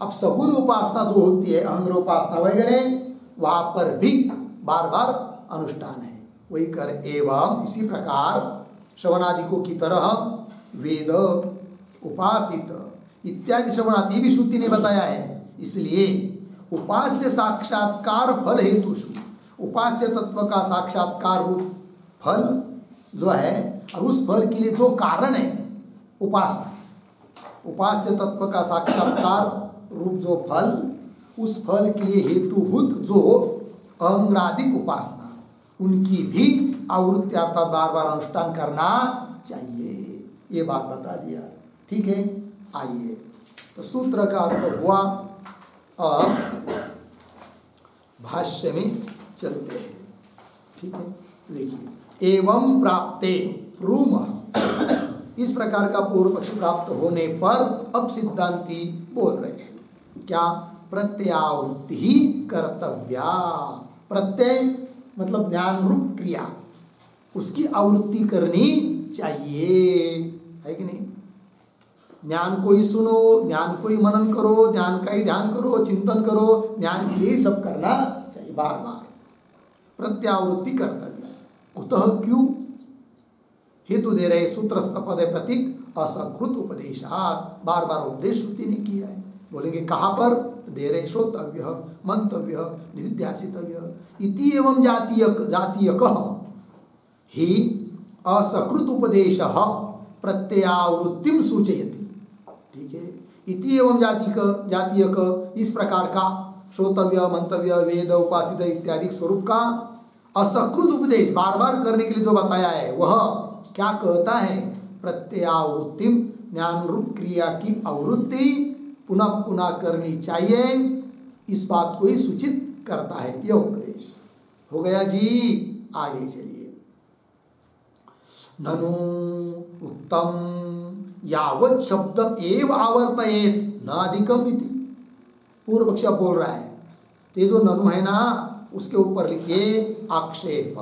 A: अब सगुण उपासना जो होती है, अहंग्र उपासना वगैरह, वहां पर भी बार बार अनुष्ठान है, वही कर। एवं इसी प्रकार श्रवणादिकों की तरह वेद उपासित इत्यादि श्रवणादि भी श्रुति ने बताया है। इसलिए उपास्य साक्षात्कार फल हेतुषु, उपास्य तत्व का साक्षात्कार रूप फल जो है, और उस फल के लिए जो कारण है उपासना, उपास्य तत्व का साक्षात्कार रूप जो फल, उस फल के लिए हेतुभूत जो अहंग्रादिक उपासना, उनकी भी आवृत्ति अर्थात बार बार अनुष्ठान करना चाहिए, ये बात बता दिया। ठीक है, आइए तो सूत्र का अर्थ हुआ। अब भाष्य में चलते हैं। ठीक है, देखिए, एवं प्राप्ते रूम, इस प्रकार का पूर्व पक्ष प्राप्त होने पर अब सिद्धांती बोल रहे हैं क्या? प्रत्यावृत्ति ही कर्तव्या, प्रत्यय मतलब ज्ञान रूप क्रिया, उसकी आवृत्ति करनी चाहिए, है कि नहीं? ज्ञान को ही सुनो, ज्ञान को ही मनन करो, ज्ञान का ही ध्यान करो, चिंतन करो, ज्ञान के लिए सब करना चाहिए बार बार। प्रत्यावृत्ति कर्तव्य, कुतः क्यों? हेतु दे रहे, सूत्रस्थ पद प्रतीक असकृत उपदेशात्, बार बार उपदेश श्रुति ने किया है। बोलेंगे कहाँ पर? दे रहे, श्रोतव्य, मंतव्य, निधिध्यासितव्य इति एवं जातीयकः ही असकृत उपदेशः प्रत्ययावृत्तिं सूचयति। ठीक है, इति एवं जातीयक, इस प्रकार का श्रोतव्य, मंतव्य, वेद उपासित इत्यादि स्वरूप का असकृत उपदेश बार बार करने के लिए जो बताया है, वह क्या कहता है? प्रत्ययावृत्तिम, ज्ञान रूप क्रिया की आवृत्ति पुनः पुनः करनी चाहिए, इस बात को ही सूचित करता है यह उपदेश। हो गया जी, आगे चलिए। ननु उत्तम यावत् शब्दम एव आवर्तयेत न अधिकम इति, पूर्व पक्ष बोल रहा है। ये जो ननु है ना, उसके ऊपर लिखिए आक्षेप,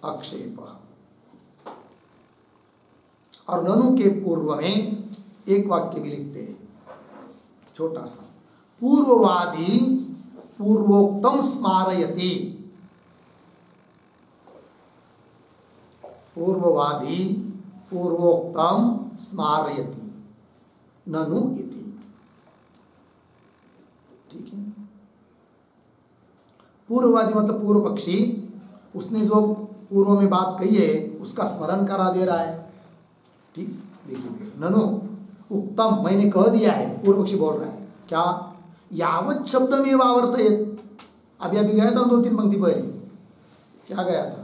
A: आक्षेप। और ननु के पूर्व में एक वाक्य भी लिखते हैं छोटा सा, पूर्ववादी पूर्वोक्तम स्मारयति, पूर्ववादी पूर्वोक्तम स्मारयति ननु इति। ठीक है, पूर्ववादी मतलब पूर्व पक्षी, उसने जो पूर्व में बात कही है उसका स्मरण करा दे रहा है। ठीक, देखिए फिर ननु उत्तम, मैंने कह दिया है, पूर्व पक्षी बोल रहा है क्या? यावत् शब्दमेव आवर्तयेत, अभी अभी गया था 2-3 पंक्ति पहले, क्या गया था?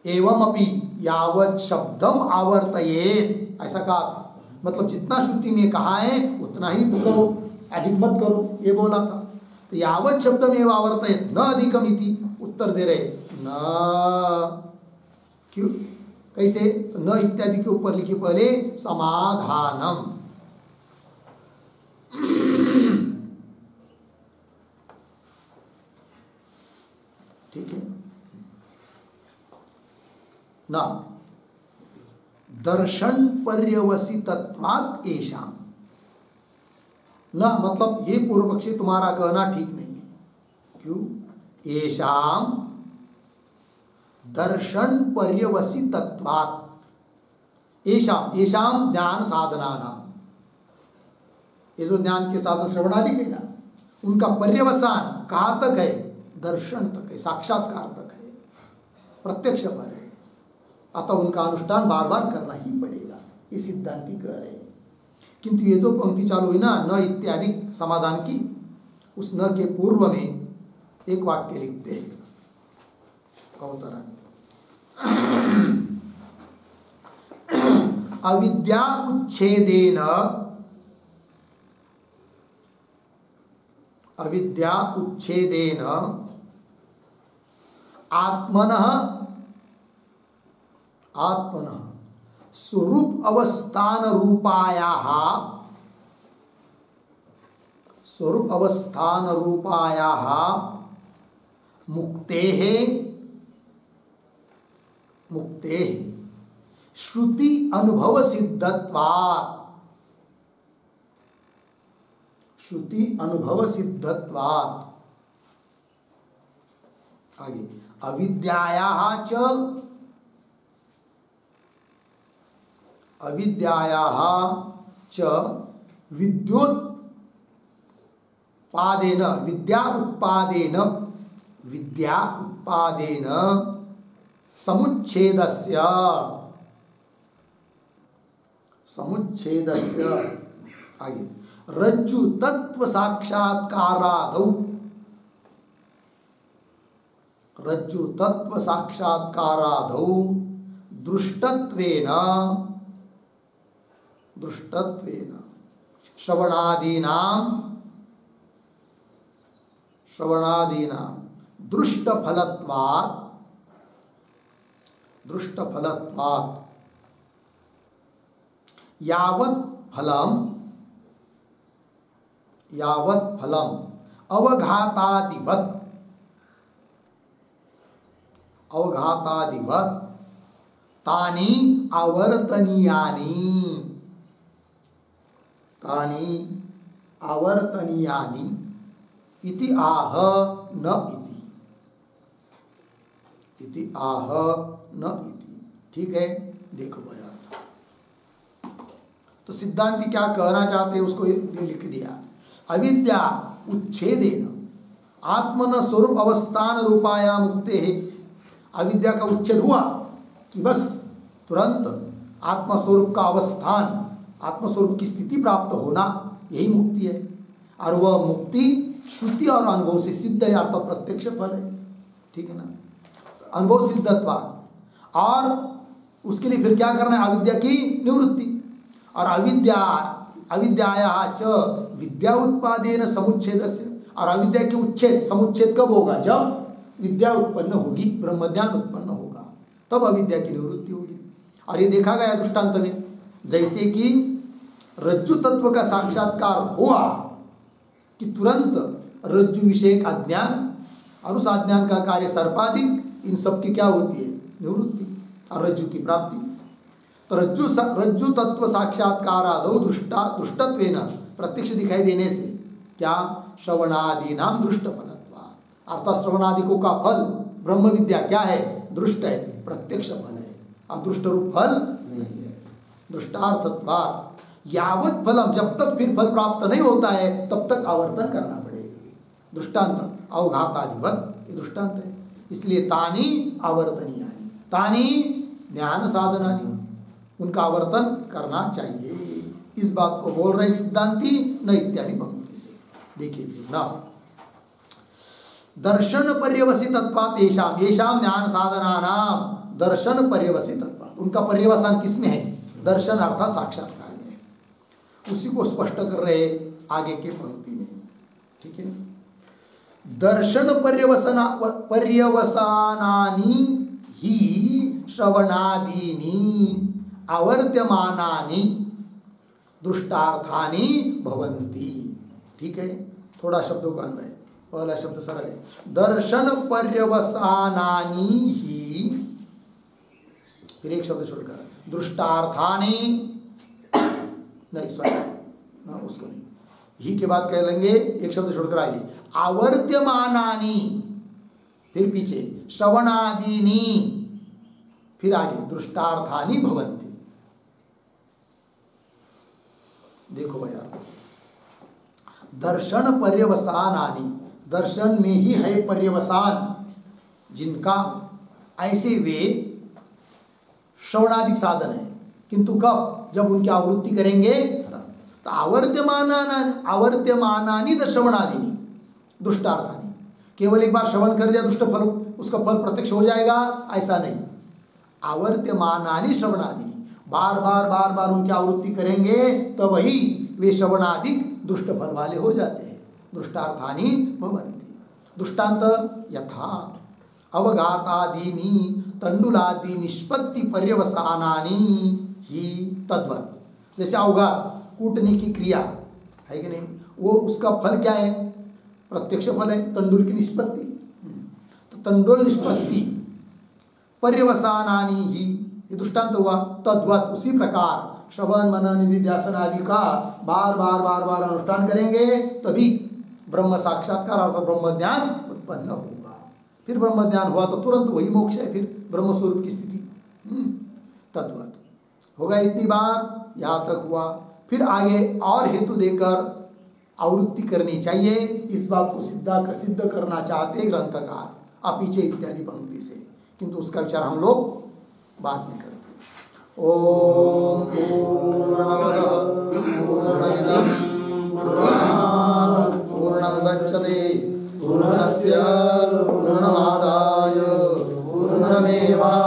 A: एवं अपि यावत् शब्दम आवर्तयेत, ऐसा कहा था। मतलब जितना श्रुति में कहा है उतना ही करो, अधिक मत करो, ये बोला था। तो यावत् शब्दमेव आवर्तयेत न अधिकम इति, उत्तर दे रहे न, क्यों, कैसे? तो न इत्यादि के ऊपर लिखिए पहले समाधानम। ठीक है ना, दर्शन पर्यवसितत्वात् एषाम, न मतलब ये पूर्व पक्षी तुम्हारा कहना ठीक नहीं है। क्यों? एषाम दर्शन पर्यवसितत्वात्, एषाम, एषाम ज्ञान साधना नाम, ये जो ज्ञान के साधन श्रवणादि के ना, उनका पर्यवसान कहाँ तक है? दर्शन तक है, साक्षात्कार तक है, प्रत्यक्ष पर है। अतः उनका अनुष्ठान बार बार करना ही पड़ेगा, ये सिद्धांति कह रहे हैं। किंतु ये जो पंक्ति चालू हुई ना, न इत्यादि समाधान की, उस न के पूर्व में एक वाक्य लिखते हैं, अवतरण। अविद्या उच्छेदेन, अविद्या उच्छेदेन आत्मनः, आत्मनः स्वरूप अवस्थान रूपायाः मुक्तेः श्रुति अनुभव सिद्धत्वात् आगे अविद्यायाः च विद्या उत्पादेन समुच्छेदस्य आगे रज्जु तत्व साक्षात्कारादौ दृष्टत्वेन श्रवणादीनां दृष्टफलत्वात् यावत् फलम अवघातादिवत् तानि आवर्तनीयानि इति आह न इति ठीक है। देखो भाई अर्थ तो सिद्धांति क्या कहना चाहते हैं उसको लिख दिया। अविद्या उच्छेदेन आत्मन स्वरूप अवस्थान रूपाया मुक्ते है। अविद्या का उच्छेद हुआ कि बस तुरंत आत्मस्वरूप का अवस्थान, आत्मस्वरूप की स्थिति प्राप्त होना, यही मुक्ति है। और वह मुक्ति श्रुति और अनुभव से सिद्ध है, अर्थात प्रत्यक्ष फल है। ठीक है ना, अनुभव सिद्धत्वाद। और उसके लिए फिर क्या करना है, अविद्या की निवृत्ति। और अविद्याया च विद्या उत्पादेन समुच्छेदस्य। और अविद्या के उच्छेद, समुच्छेद कब होगा, जब विद्या उत्पन्न होगी, ब्रह्मज्ञान उत्पन्न होगा, तब अविद्या की निवृत्ति होगी। और ये देखा गया दृष्टांत में, जैसे कि रज्जु तत्व का साक्षात्कार हुआ कि तुरंत रज्जु विषयक अज्ञान और उस अज्ञान का कार्य सर्पाधिक, इन सब की क्या होती है, निवृत्ति और रज्जु की प्राप्ति। तो रज्जु तत्व साक्षात्कारादौ दृष्टत्वेन, प्रत्यक्ष दिखाई देने से क्या, श्रवणादि नाम दृष्ट फलत्वात्, अर्थात श्रवणादिकों का फल ब्रह्म विद्या क्या है, दृष्ट है, प्रत्यक्ष फल है, अदृष्ट रूप फल नहीं है। दृष्टार्थत्वात् यावत् फलम, जब तक फिर फल प्राप्त नहीं होता है तब तक आवर्तन करना पड़ेगा। दृष्टांत अवघातादिवत्, ये दृष्टांत है। इसलिए तानि आवर्तनीयानि, तानि ज्ञान साधनानि, उनका आवर्तन करना चाहिए। इस बात को बोल रहे सिद्धांती न इत्यादि पंक्ति से। देखिए फिर ना, दर्शन पर्यवसितत्वात् येषाम, येषाम ज्ञान साधनानाम दर्शन पर्यवसितत्वात्, उनका पर्यवसान किसमें है, दर्शन अर्थात साक्षात्कार में है। उसी को स्पष्ट कर रहे आगे के पंक्ति में। ठीक है, दर्शन पर्यवसानानि ही श्रवणादीनि आवर्त्यमानानि दृष्टार्थानि भवन्ति। ठीक है, थोड़ा शब्दों का अन्वय। पहला शब्द सरल है, दर्शन पर्यवसानानि ही, फिर एक शब्द छोड़कर दृष्टार्थानि, नहीं सॉरी ना, उसको नहीं, ही के बाद कह लेंगे एक शब्द छोड़कर आगे, आवर्त्यमानानि, फिर पीछे श्रवणादीनि, फिर आगे दृष्टार्थानि भवन्ति। देखो भाई यार, दर्शन पर्यवसानानि, दर्शन में ही है पर्यवसान, जिनका ऐसे वे श्रवणादिक साधन है, किंतु कब, जब उनकी आवृत्ति करेंगे। तो आवर्त्यमानानि श्रवणादिनी दुष्टार्थानि, केवल एक बार श्रवण कर दिया दुष्ट फल, उसका फल प्रत्यक्ष हो जाएगा, ऐसा नहीं। आवर्त्यमानानि श्रवणादिनी, बार बार उनकी आवृत्ति करेंगे तो वही वे श्रवणादिक दुष्ट फल वाले हो जाते हैं। दुष्टार्थानि भवन्ति। दृष्टांत यथा अवघातादीनि तंडुलादि निष्पत्ति पर्यवसानानि ही तद्वत। जैसे अवघात कूटने की क्रिया है कि नहीं, वो उसका फल क्या है? प्रत्यक्ष फल है तंडुल की निष्पत्ति। तो तंडुल निष्पत्ति पर्यवसानानि ही, ये दृष्टांत हुआ। तद्वत उसी प्रकार श्रवण मनन निधि ध्यान आदि का बार बार बार बार अनुष्ठान करेंगे तभी ब्रह्म साक्षात्कार अर्थात ब्रह्म ज्ञान उत्पन्न होगा। फिर ब्रह्म ज्ञान हुआ तो तुरंत वही मोक्ष है, फिर ब्रह्म स्वरूप की स्थिति। तद्वत होगा। इतनी बात यहाँ तक हुआ। फिर आगे और हेतु देकर आवृत्ति करनी चाहिए। इस बात को सिद्ध करना चाहते ग्रंथकार अपीछे इत्यादि पंक्ति से, किंतु उसका विचार हम लोग बाद में करते। ओम पूर्णमदः पूर्णमिदं पूर्णात् पूर्णमुदच्यते पूर्णस्य पूर्णमादाय पूर्णमेवावशिष्यते।